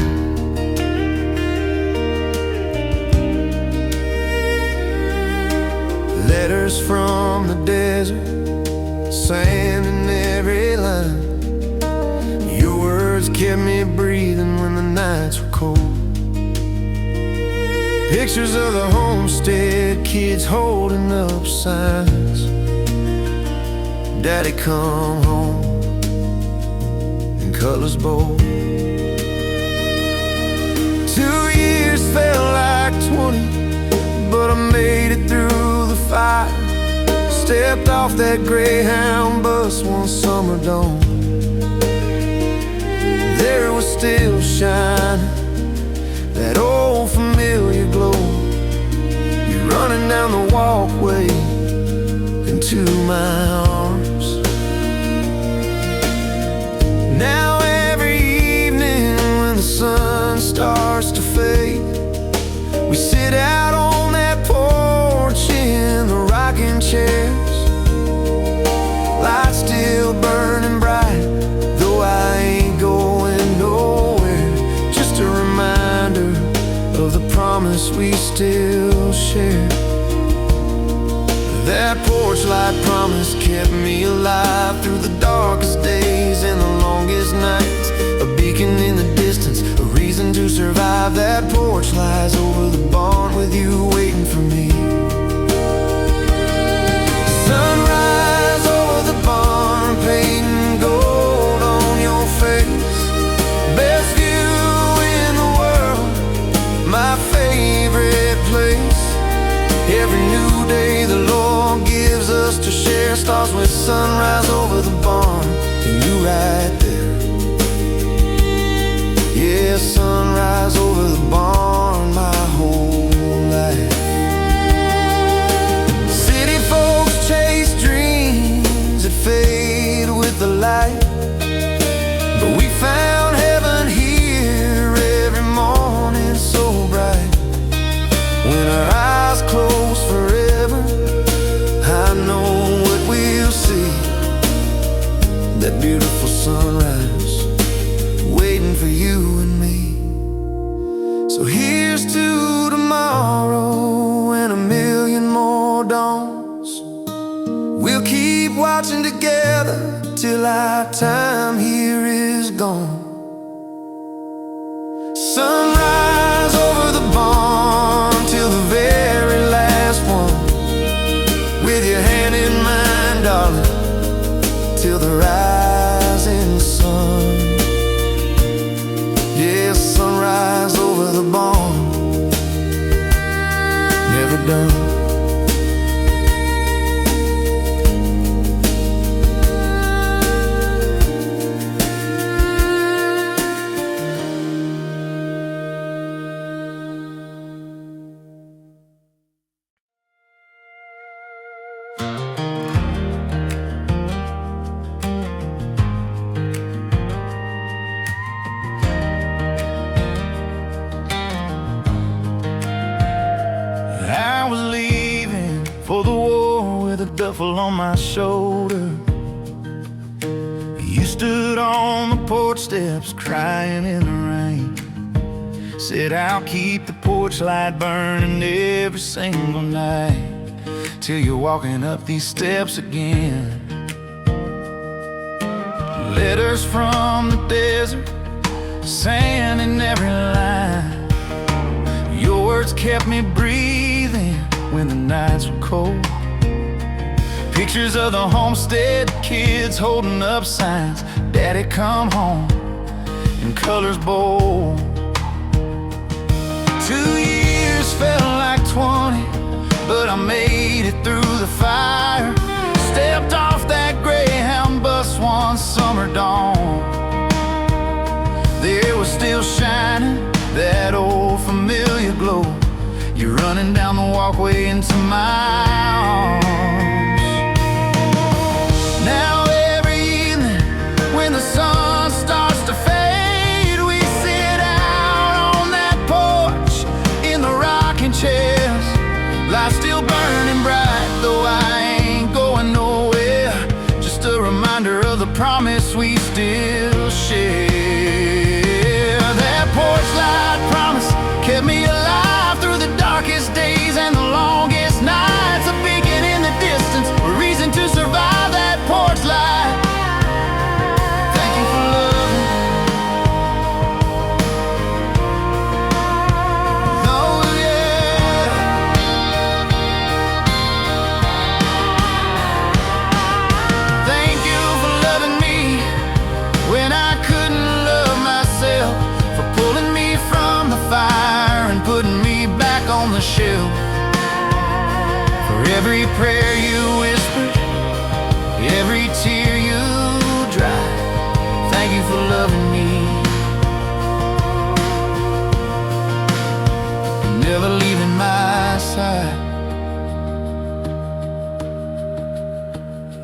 Letters from the desert, sand in every line. Your words kept me breathing when the nights were cold. Pictures of the homestead, kids holding up signs. Daddy come home in Cutlass Bowl. 2 years felt like 20, but I made it through the fire. Stepped off that Greyhound bus one summer dawn. There it was still shining, that old familiar glow. You running down the walkway into my arms. Now every evening when the sun starts to fade, we sit out on that porch in the rocking chairs. Lights still burning bright, though I ain't going nowhere. Just a reminder of the promise we still share. That porch light promise kept me alive through the darkest days and the longest nights. A beacon in the distance, a reason to survive. That porch lies over the barn with you waiting for me. Sunrise over the barn, painting gold on your face. Best view in the world, my favorite place. Every new day the Lord gives us to share starts with sunrise over the barn and you right there. Yeah, sunrise over the barn my whole life. City folks chase dreams that fade with the light, but we found heaven here every morning so bright. When our eyes close forever, I know what we'll see. That beautiful sunrise waiting for you and me. So here's to tomorrow and a million more dawns. We'll keep watching together till our time here is gone. Sunrise over the barn till the very last one. With your hand in mine, darling, till the rising sun. Yeah, sunrise over the barn, never done. I was leaving for the war with a duffel on my shoulder. You stood on the porch steps crying in the rain. Said I'll keep the porch light burning every single night till you're walking up these steps again. Letters from the desert, sand in every line. Your words kept me breathing when the nights were cold. Pictures of the homestead kids holding up signs, Daddy come home, in colors bold. 2 years felt like 20, but I made it through the fire. Stepped off that Greyhound bus one summer dawn. There was still shining that old familiar glow. You're running down the walkway into my arms. Now every evening when the sun starts to fade, we sit out on that porch in the rocking chairs. Light still burning bright, though I ain't going nowhere. Just a reminder of the promise we still share. That porch light promise kept me alive through the darkest days and the longest nights. A beacon in the distance, a reason to survive. That porch light, thank you for loving. Oh yeah. Thank you for loving me when I couldn't love myself, for pulling me from the fire and putting me back on the shelf. For every prayer you whispered, every tear you dried, thank you for loving me. Never leaving my side.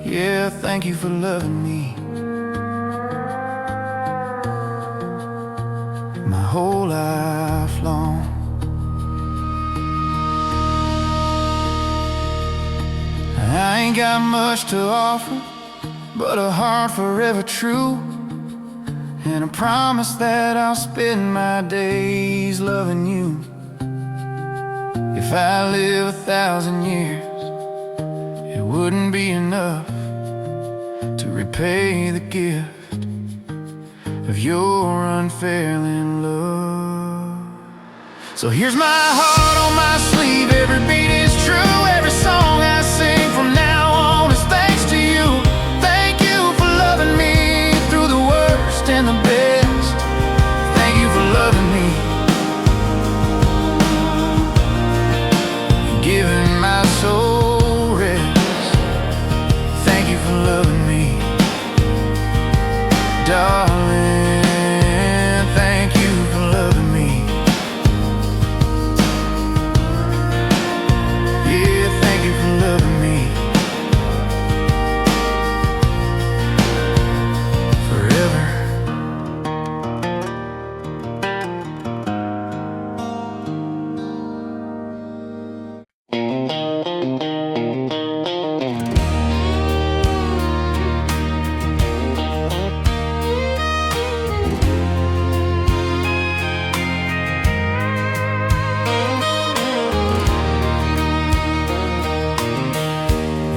Yeah, thank you for loving me. My whole life long. I ain't got much to offer, but a heart forever true, and a promise that I'll spend my days loving you. If I live 1,000 years, it wouldn't be enough to repay the gift of your unfailing love. So here's my heart on my sleeve, every beat is true, every song I sing from now on is thanks to you. Thank you for loving me through the worst and the best. Thank you for loving me, giving my soul rest. Thank you for loving me, darling. Thank you for loving me. Yeah, thank you for loving me. Forever.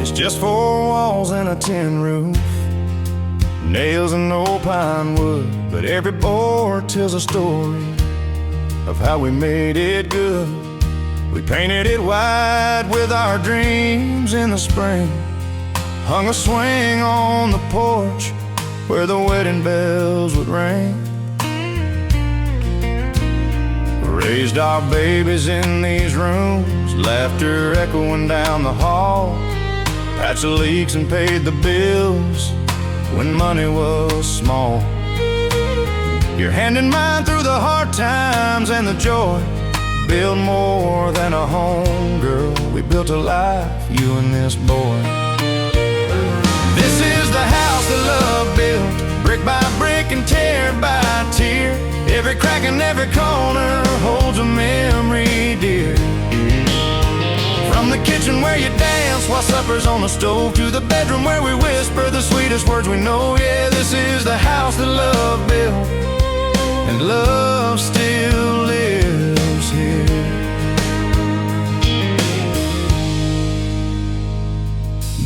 It's just 4 walls and a tin roof, nails and old pine wood, but every board tells a story of how we made it good. We painted it white with our dreams in the spring, hung a swing on the porch where the wedding bells would ring. Raised our babies in these rooms, laughter echoing down the hall, patched the leaks and paid the bills when money was small. Your hand in mine through the hard times and the joy, build more than a home, girl. We built a life, you and this boy. This is the house that love built, brick by brick and tear by tear. Every crack and every corner holds a memory dear. From the kitchen where you dance while supper's on the stove, to the bedroom where we whisper the sweetest words we know. Yeah, this is the house that love built, and love still lives here.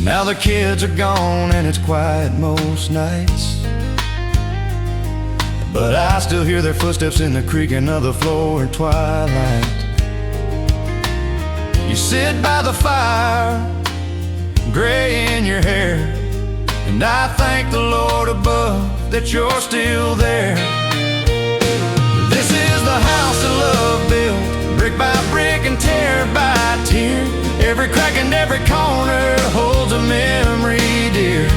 Now the kids are gone and it's quiet most nights, but I still hear their footsteps in the creaking of the floor at twilight. You sit by the fire, gray in your hair, and I thank the Lord above that you're still there. This is the house that love built, brick by brick and tear by tear. Every crack and every corner holds a memory dear.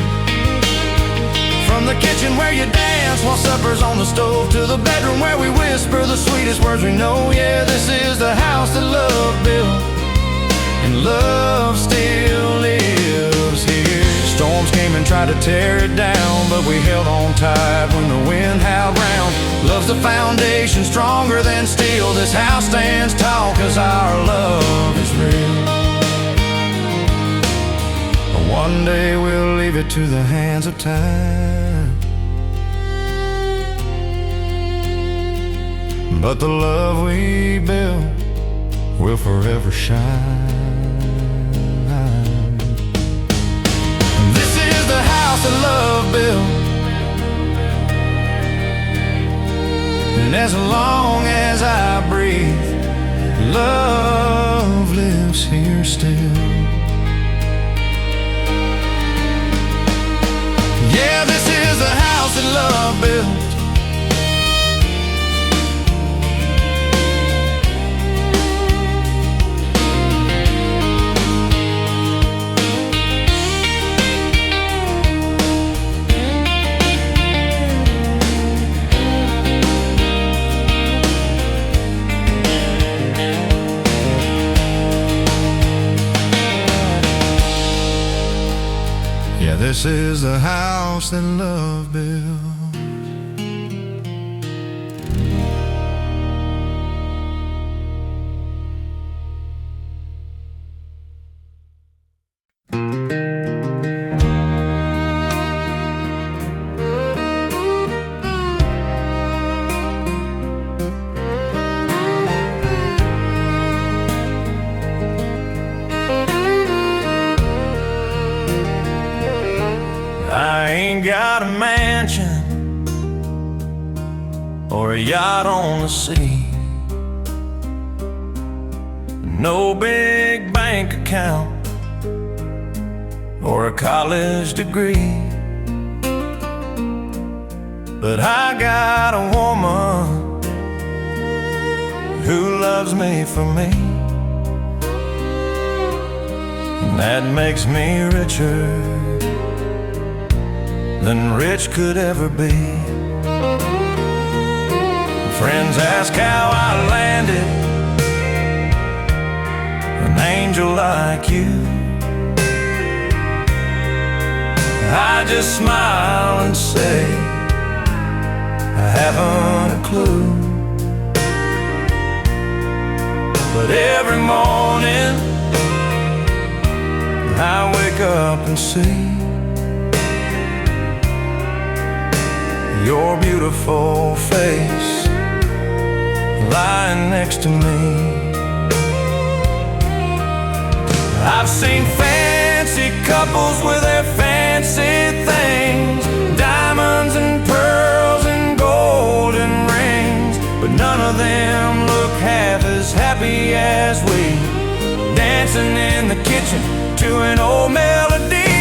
From the kitchen where you dance while supper's on the stove, to the bedroom where we whisper the sweetest words we know. Yeah, this is the house that love built, and love still lives here. Storms came and tried to tear it down, but we held on tight when the wind howled round. Love's the foundation, stronger than steel. This house stands tall 'cause our love is real. One day we'll leave it to the hands of time, but the love we built will forever shine. This is the house that love built, and as long as I breathe, love lives here still. Yeah, this is the house that love built, this is the house that love built. I ain't got a mansion or a yacht on the sea, no big bank account or a college degree, but I got a woman who loves me for me, and that makes me richer than rich could ever be. Friends ask how I landed an angel like you. I just smile and say I haven't a clue, but every morning I wake up and see your beautiful face lying next to me. I've seen fancy couples with their fancy things, diamonds and pearls and golden rings, but none of them look half as happy as we, dancing in the kitchen to an old melody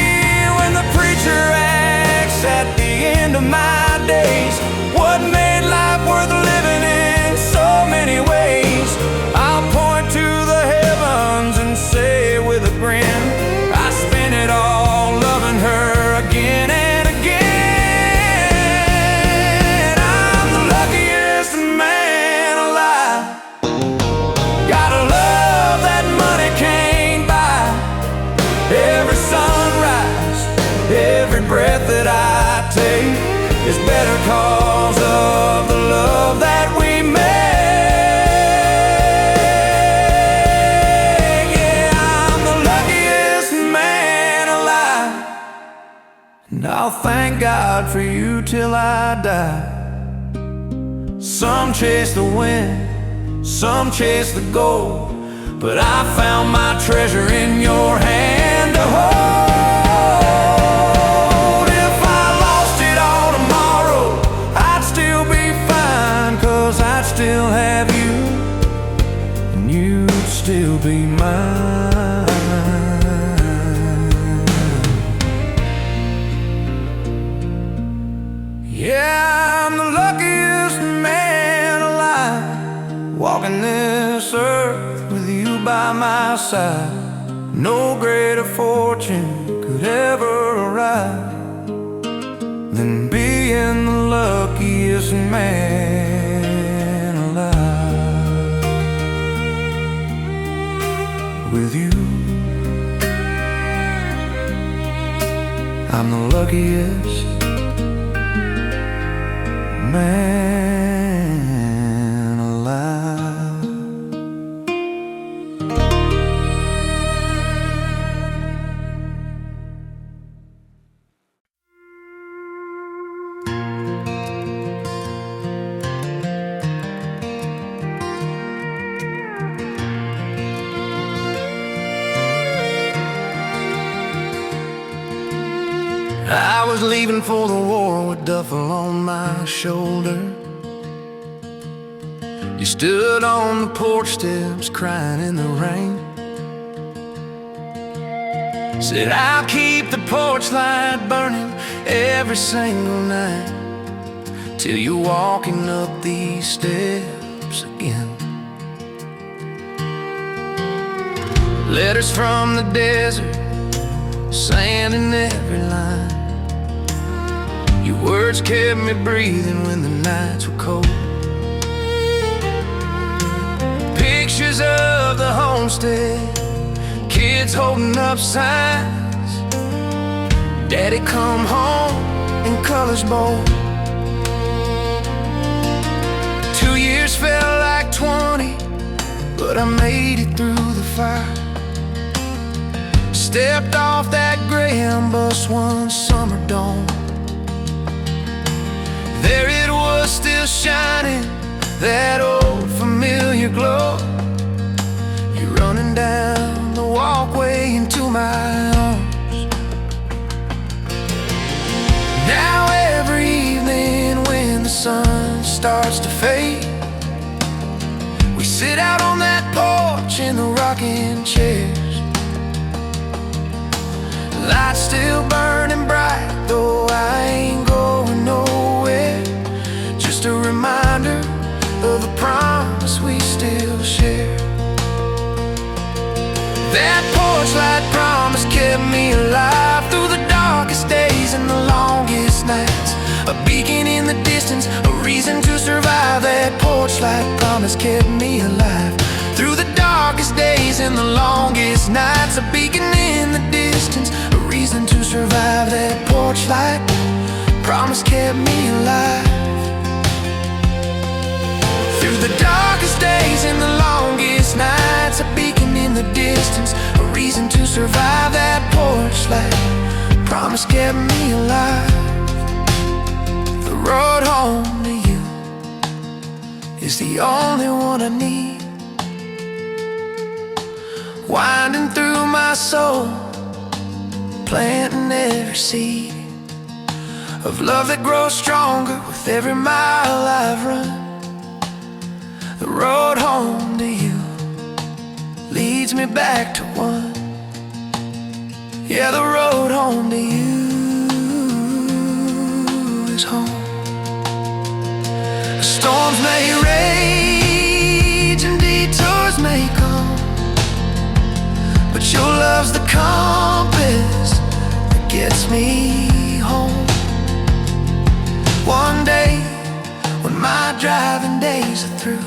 when the preacher acts at the end of my days. What made life worth living in so many ways? I'll point to the heavens and say with a grin, I spent it all loving her again and again. I'm the luckiest man alive, got a love that money can't buy. Every sunrise, every breath that I take is better cause of the love that we make. Yeah, I'm the luckiest man alive, and I'll thank God for you till I die. Some chase the wind, some chase the gold, but I found my treasure in your hand to hold. you'd still be mine. Yeah, I'm the luckiest man alive, walking this earth with you by my side. No greater fortune could ever arrive than being the luckiest man alive with you. I'm the luckiest man alive. I was leaving for the war with duffel on my shoulder. You stood on the porch steps crying in the rain. Said I'll keep the porch light burning every single night till you're walking up these steps again. Letters from the desert, sand in every line. Your words kept me breathing when the nights were cold. Pictures of the homestead, kids holding up signs. Daddy come home in colors bold. 2 years felt like 20, but I made it through the fire. Stepped off that Greyhound bus one summer dawn. There it was, still shining, that old familiar glow. You're running down the walkway into my arms. Now every evening when the sun starts to fade, we sit out on that porch in the rocking chairs. Lights still burning bright, though I ain't going nowhere. Just a reminder of the promise we still share. That porch light promise kept me alive through the darkest days and the longest nights. A beacon in the distance, a reason to survive. That porch light promise kept me alive through the darkest days and the longest nights. A beacon in the distance, a reason to survive. That porch light promise kept me alive through the darkest days and the longest nights. A beacon in the distance, a reason to survive. That porch light promise kept me alive. The road home to you is the only one I need, winding through my soul, planting every seed of love that grows stronger with every mile I've run. The road home to you leads me back to one. Yeah, the road home to you is home. Storms may rage and detours may come, but your love's the compass that gets me home. One day, when my driving days are through,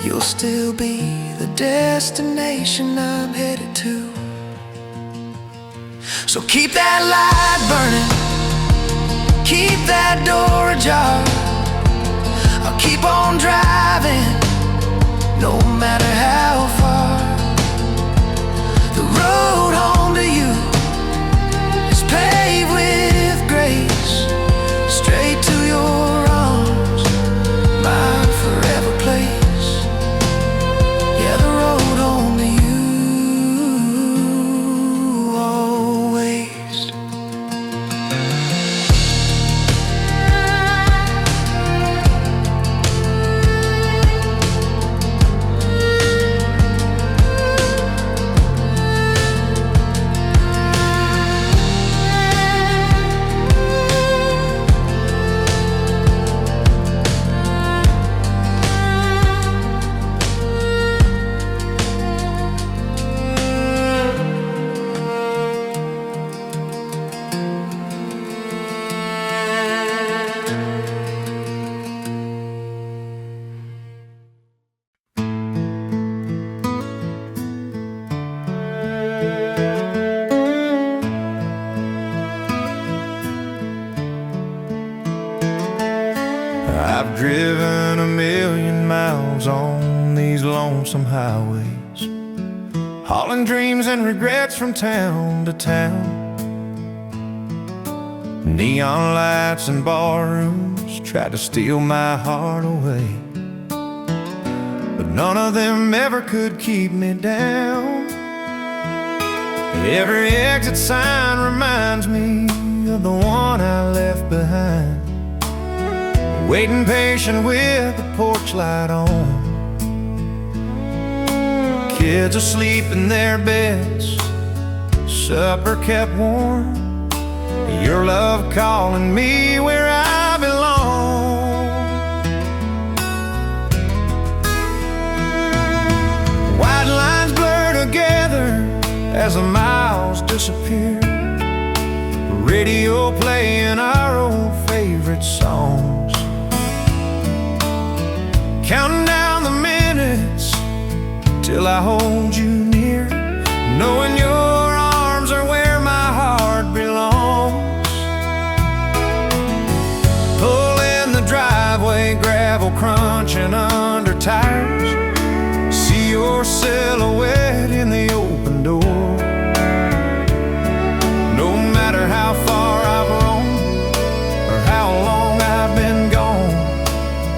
you'll still be the destination I'm headed to. So keep that light burning, keep that door ajar. I'll keep on driving, no matter how far. The road home to you is paved with grace, straight to your arms, my forever place. Yeah, the road home to you always. these lonesome highways, hauling dreams and regrets from town to town. Neon lights and barrooms tried to steal my heart away, but none of them ever could keep me down. Every exit sign reminds me of the one I left behind, waiting patient with the porch light on. Kids asleep in their beds, supper kept warm, your love calling me where I belong. White lines blur together as the miles disappear, radio playing our old favorite songs, counting down the minutes till I hold you near, knowing your arms are where my heart belongs. Pull in the driveway, gravel crunching under tires, see your silhouette in the open door. No matter how far I've roamed or how long I've been gone,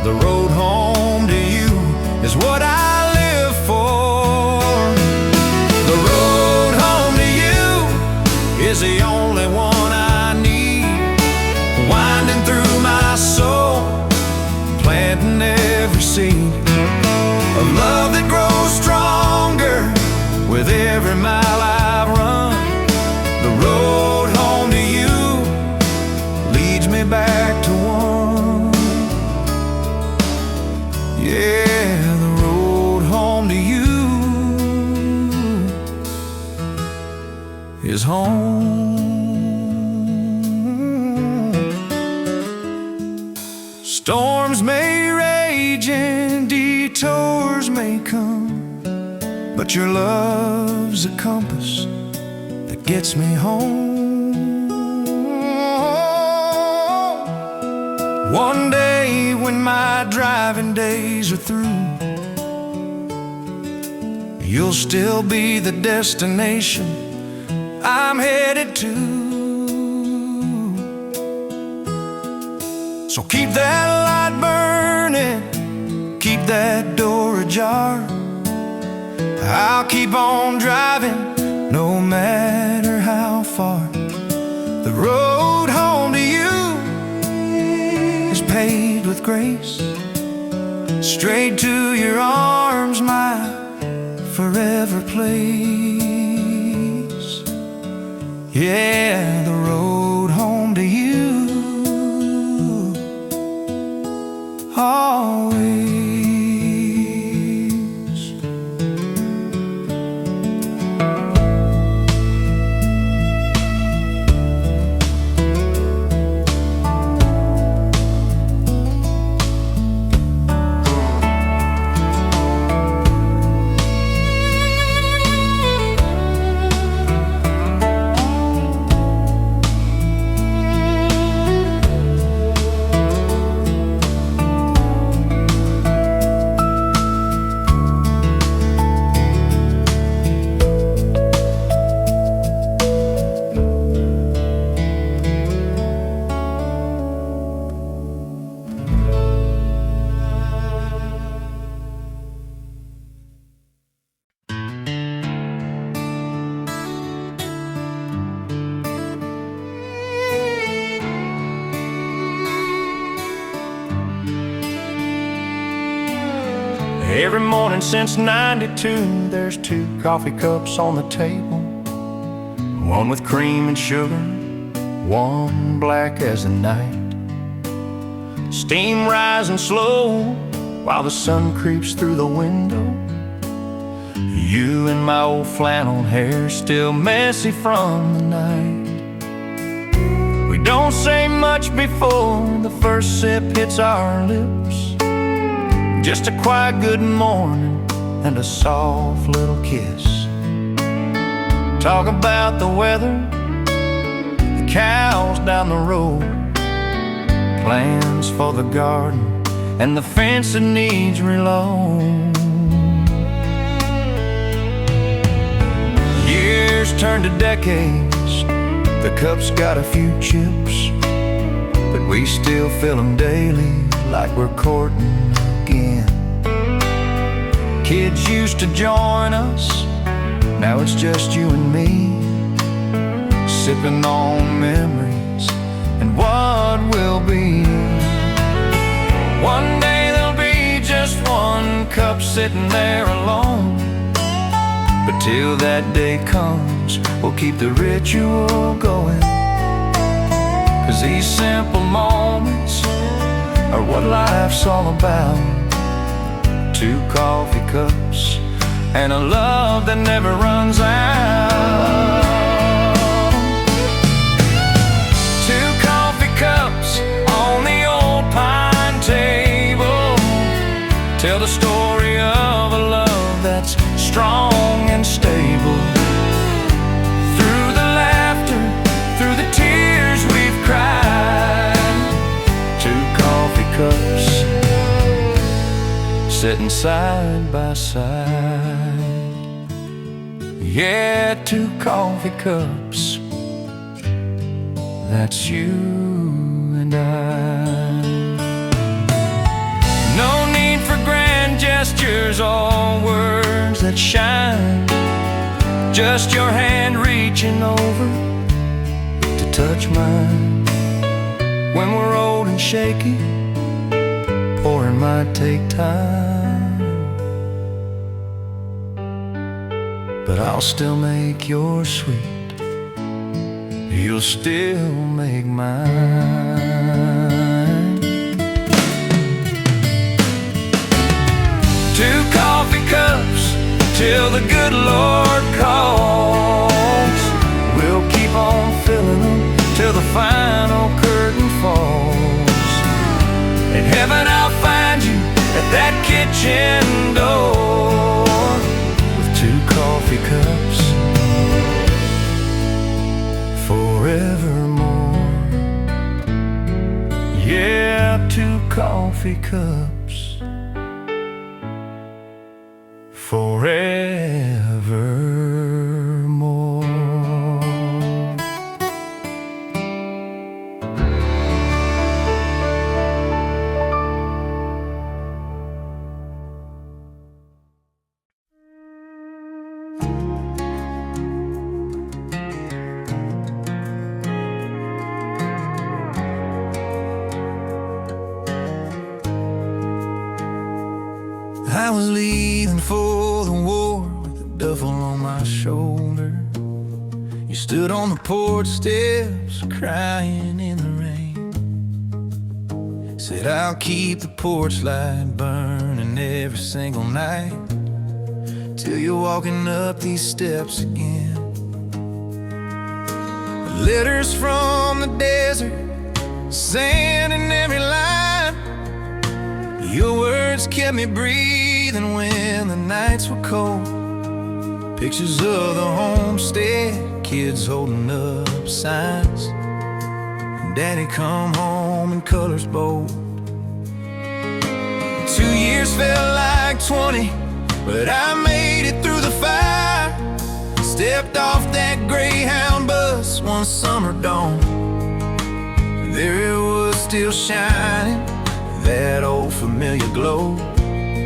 the road home to you is what I live for. The road home to you is the only one I need, winding through my soul, planting every seed of love that grows stronger with every mile I've run. The road home to you leads me back to one. Yeah, the road home to you is home. Storms may rage and detours may come, but your love's a compass that gets me home. One day when my driving days are through, you'll still be the destination I'm headed to. So keep that light burning, keep that door ajar. I'll keep on driving no matter how far. The road home to you is paved with grace, straight to your arms, my forever place. Yeah, the road home to you always. Every morning since '92, there's 2 coffee cups on the table, one with cream and sugar, one black as the night. Steam rising slow while the sun creeps through the window. You and my old flannel hair still messy from the night. We don't say much before the first sip hits our lips, just a quiet good morning and a soft little kiss. Talk about the weather, the cows down the road, plans for the garden and the fence that needs reload. turned to decades. The cup's got a few chips, but we still fill them daily like we're courting again. Kids used to join us, now it's just you and me, sipping on memories and what will be. One day there'll be just one cup sitting there alone, but till that day comes, we'll keep the ritual going. 'Cause these simple moments are what life's all about. 2 coffee cups and a love that never runs out. 2 coffee cups on the old pine table tell the story of a love that's strong and stable. Through the laughter, through the tears we've cried, 2 coffee cups sitting side by side. Yeah, 2 coffee cups, that's you and I. No need for grand gestures or words that shine, just your hand reaching over to touch mine. When we're old and shaky, pouring might take time, but I'll still make yours sweet, you'll still make mine. 2 coffee cups till the good Lord calls. We'll keep on filling them till the final curtain falls. In heaven I'll find you at that kitchen door with 2 coffee cups forevermore. Yeah, 2 coffee cups forevermore. I was leaving for the war with a duffel on my shoulder. You stood on the porch steps crying in the rain. Said I'll keep the porch light burning every single night till you're walking up these steps again. Letters from the desert, sand in every line. Your words kept me breathing when the nights were cold. Pictures of the homestead, kids holding up signs. Daddy come home in colors bold. 2 years felt like 20, but I made it through the fire. Stepped off that Greyhound bus one summer dawn. There it was still shining, that old familiar glow.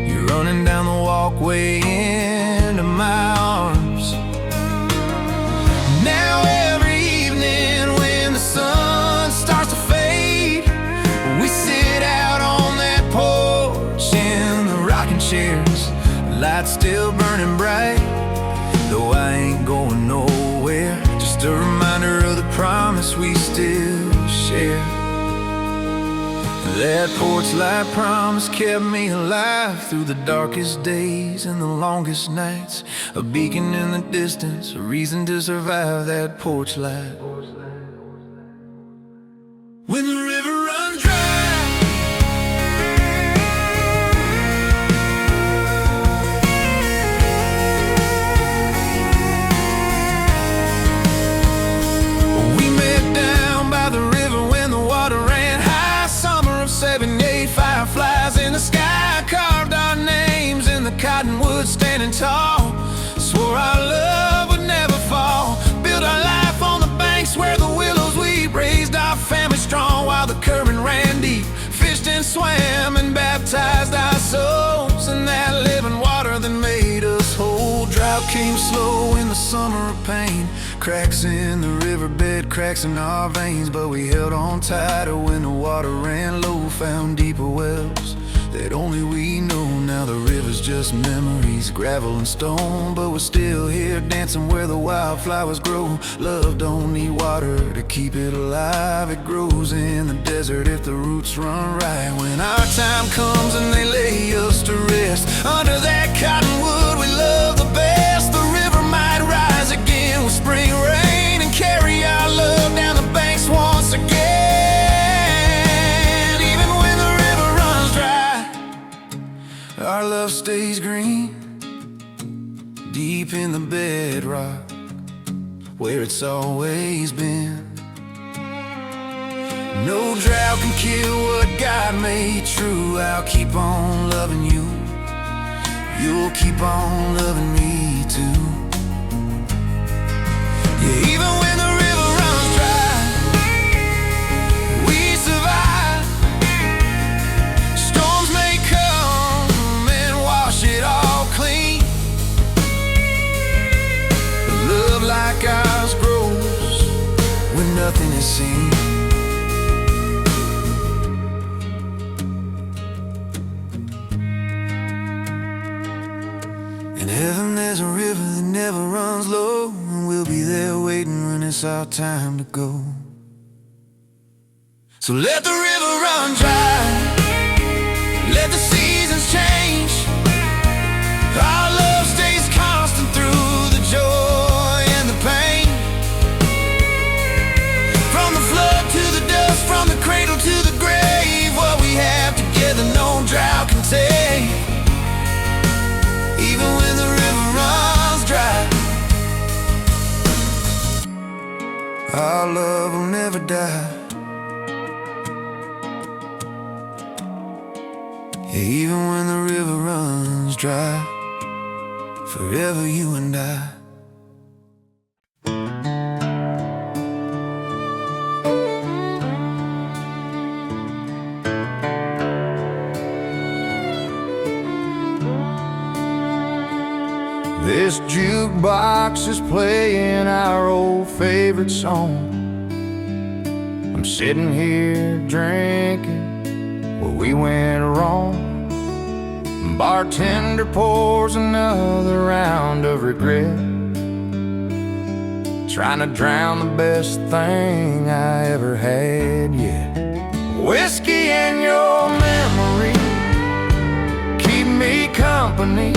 You're running down the walkway into my arms. Now every evening when the sun starts to fade, we sit out on that porch in the rocking chairs, lights still burning bright. Though I ain't going nowhere, just a reminder of the promise we still share. That porch light promise kept me alive through the darkest days and the longest nights. A beacon in the distance, a reason to survive that porch light. When the river runs dry, we met down by the river when the water ran high. Summer of '78, fireflies in the sky carved our names in the cottonwood standing tall. Swore our love would never fall. strong while the current ran deep. Fished and swam and baptized our souls in that living water that made us whole. Drought came slow in the summer of pain. Cracks in the riverbed, cracks in our veins, but we held on tighter when the water ran low. Found deeper wells that only we know. Now the river's just memories, gravel and stone, but we're still here dancing where the wildflowers grow. Love don't need water to keep it alive. It grows in the desert if the roots run right. When our time comes and they lay us to rest under that cottonwood we love the best, the river might rise again with spring rain and carry our love down the banks once again. Our love stays green, deep in the bedrock, where it's always been. No drought can kill what God made true. I'll keep on loving you, you'll keep on loving me too. Yeah, even when the river runs dry, we survive. Storms may come and wash it all clean. Love like ours grows when nothing is seen. In heaven there's a river that never runs low, and we'll be there waiting when it's our time to go. So let the river run dry, let the seasons change. Our love stays constant through the joy and the pain. From the flood to the dust, from the cradle to the grave, what we have together no drought can take. Even when the river runs dry, our love will never die. Yeah, even when the river runs dry, forever you and I. This jukebox is playing our old favorite song. I'm sitting here drinking where we went wrong. Bartender pours another round of regret, trying to drown the best thing I ever had yet. Whiskey and your memory keep me company,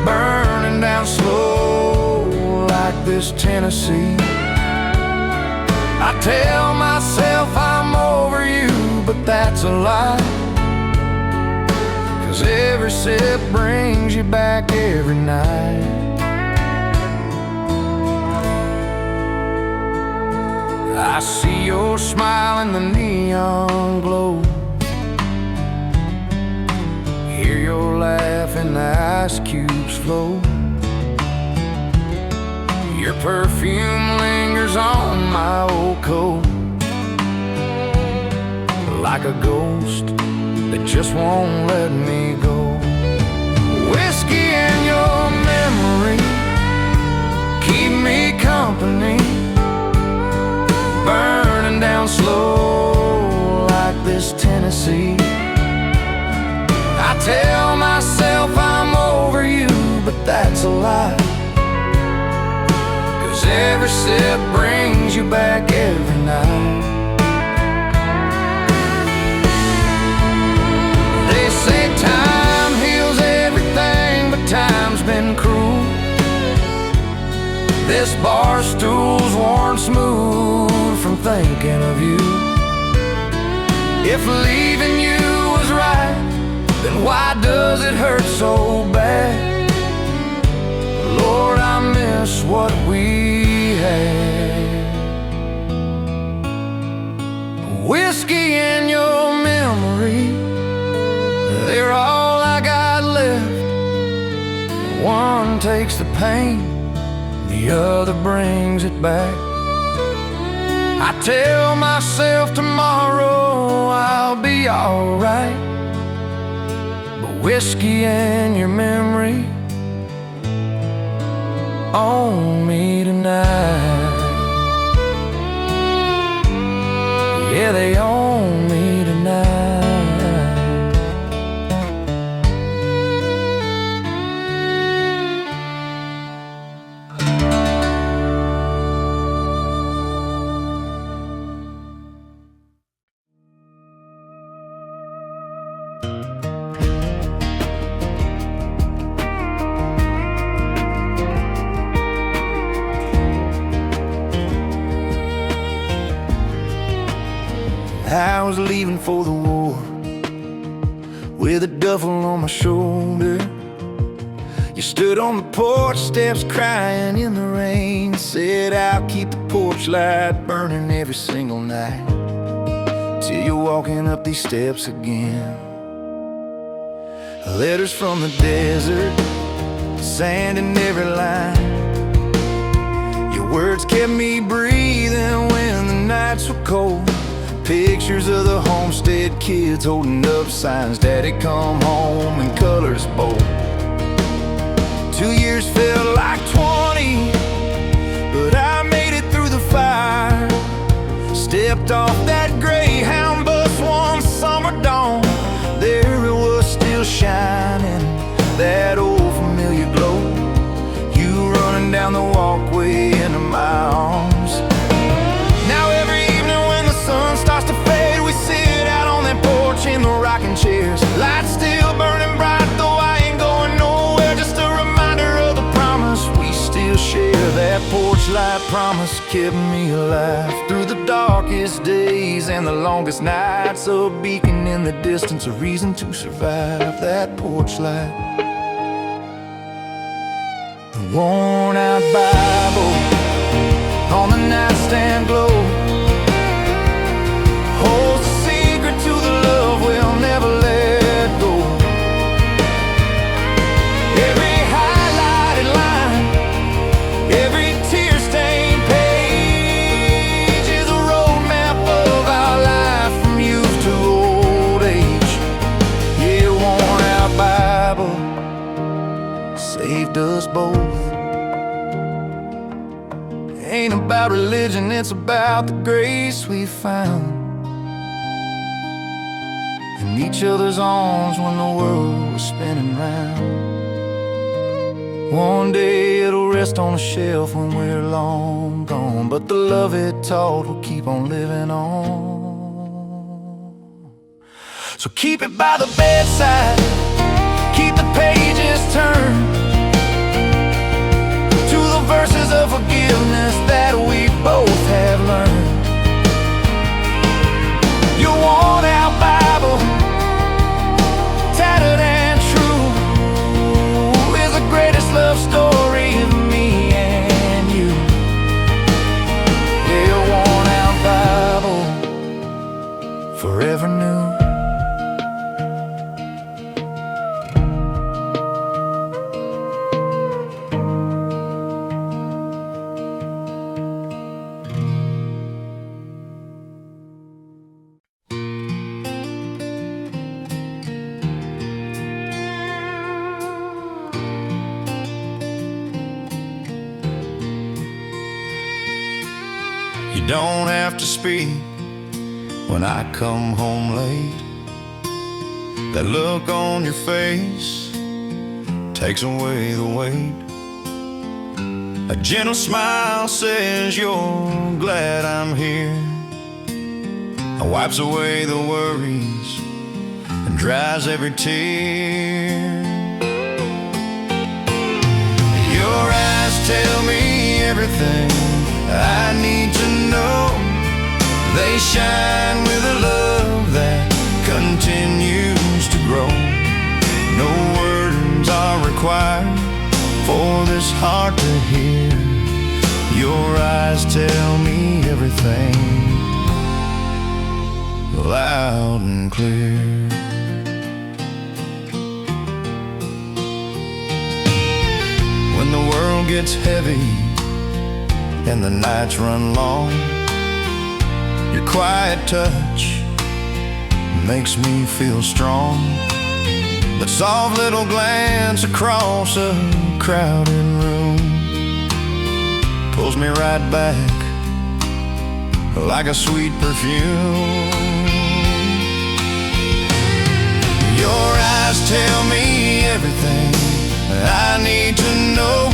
burning down slow like this Tennessee. I tell myself I'm over you, but that's a lie, 'cause every sip brings you back every night. I see your smile in the neon glow, hear your laugh and the ice cubes flow. Your perfume lingers on my old coat like a ghost that just won't let me go. Whiskey and your memory keep me company, burning down slow like this Tennessee. I tell myself I'm over you, but that's a lie, 'cause every sip brings you back every night. They say time heals everything, but time's been cruel. This bar stool's worn smooth from thinking of you. If leaving you was right, then why does it hurt so bad? Lord, I miss what we had. Whiskey and your memory, they're all I got left. One takes the pain, the other brings it back. I tell myself tomorrow I'll be alright, but whiskey and your memory own me tonight. Yeah, they own me tonight. I was leaving for the war with a duffel on my shoulder. You stood on the porch steps crying in the rain, said I'll keep the porch light burning every single night till you're walking up these steps again. Letters from the desert, sand in every line. Your words kept me breathing when the nights were cold. Pictures of the homestead kids holding up signs, Daddy come home, in colors bold. 2 years felt like 20, but I made it through the fire. Stepped off that Greyhound bus one summer dawn. There it was still shining, that old familiar glow. You running down the walkway into my arms. Now every evening when the sun starts to fade, we sit out on that porch in the rocking chairs. Lights still burning bright, though I ain't going nowhere. Just a reminder of the promise we still share. That porch light promise kept me alive through the darkest days and the longest nights. A beacon in the distance, a reason to survive. That porch light, the worn out Bible on the nightstand glow, holds the secret to the love we'll never let go. Every highlighted line, every tear-stained page is a roadmap of our life from youth to old age. Yeah, worn-out Bible saved us both. Ain't about religion, it's about the grace we found in each other's arms when the world was spinning round. One day it'll rest on a shelf when we're long gone, but the love it taught will keep on living on. So keep it by the bedside, keep the pages turned to the verses of forgiveness that we both have learned. Your worn-out Bible, tattered and true, is the greatest love story of me and you. Yeah, your worn-out Bible, forever new. You don't have to speak when I come home late. That look on your face takes away the weight. A gentle smile says you're glad I'm here. It wipes away the worries and dries every tear. Your eyes tell me everything I need to know. They shine with a love that continues to grow. No words are required for this heart to hear. Your eyes tell me everything loud and clear. When the world gets heavy and the nights run long, Your quiet touch makes me feel strong. That soft little glance across a crowded room pulls me right back like a sweet perfume. Your eyes tell me everything I need to know.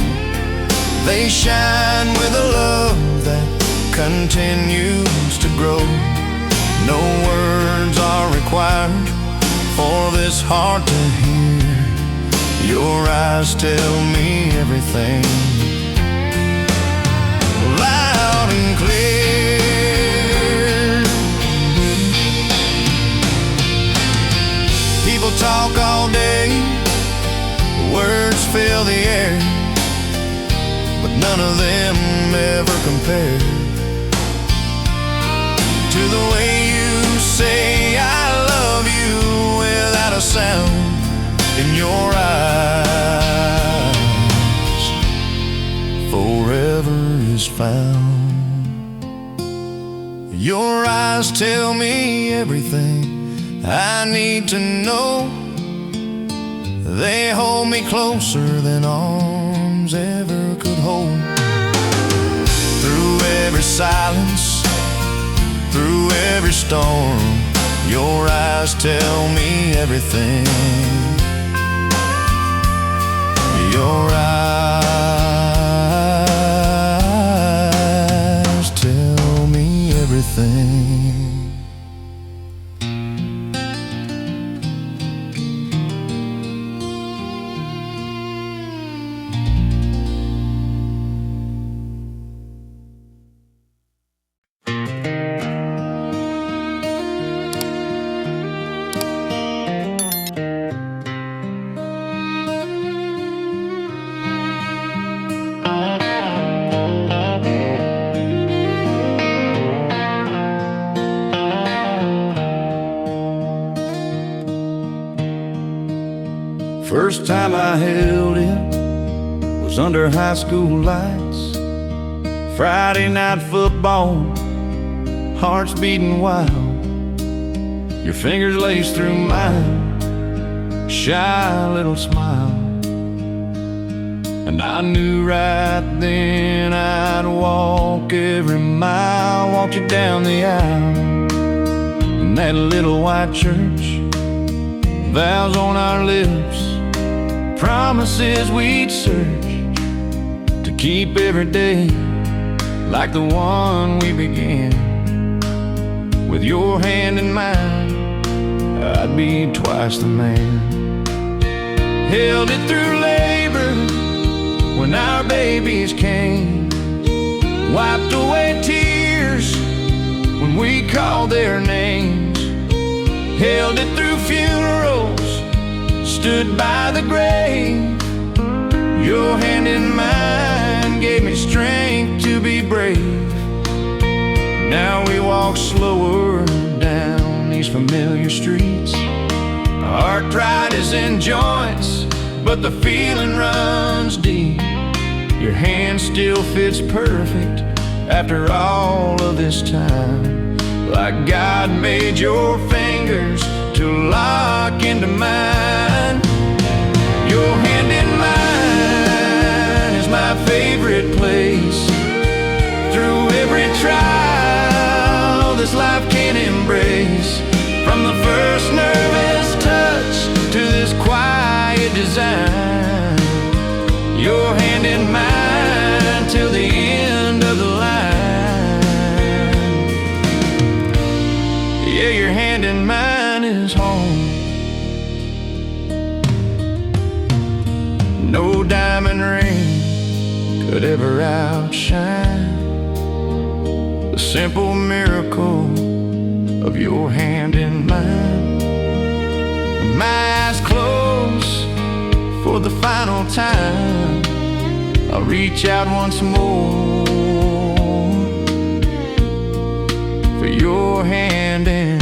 They shine with a love that continues to grow. No words are required for this heart to hear. Your eyes tell me everything, loud and clear. People talk all day, words fill the air, but none of them ever compare to the way you say I love you without a sound in your eyes. Forever is found. Your eyes tell me everything I need to know. They hold me closer than arms ever could hold. Through every silence, through every storm, your eyes tell me everything. Your eyes tell me everything. First time I held it was under high school lights. Friday night football, hearts beating wild. Your fingers laced through mine, shy little smile. And I knew right then I'd walk every mile. Walked you down the aisle in that little white church, vows on our lips, promises we'd search to keep every day like the one we began. With your hand in mine, I'd be twice the man. Held it through labor when our babies came, wiped away tears when we called their names. Held it through funerals, stood by the grave. Your hand in mine gave me strength to be brave. Now we walk slower down these familiar streets. Arthritis in joints, but the feeling runs deep. Your hand still fits perfect after all of this time, like God made your fingers to lock into mine. Your hand in mine is my favorite place. Through every trial this life can embrace, from the first nervous touch to this quiet design. Your hand in mine till the end of the line. Yeah, your hand in mine is home. No diamond ring could ever outshine the simple miracle of your hand in mine. My eyes close for the final time, I'll reach out once more for your hand in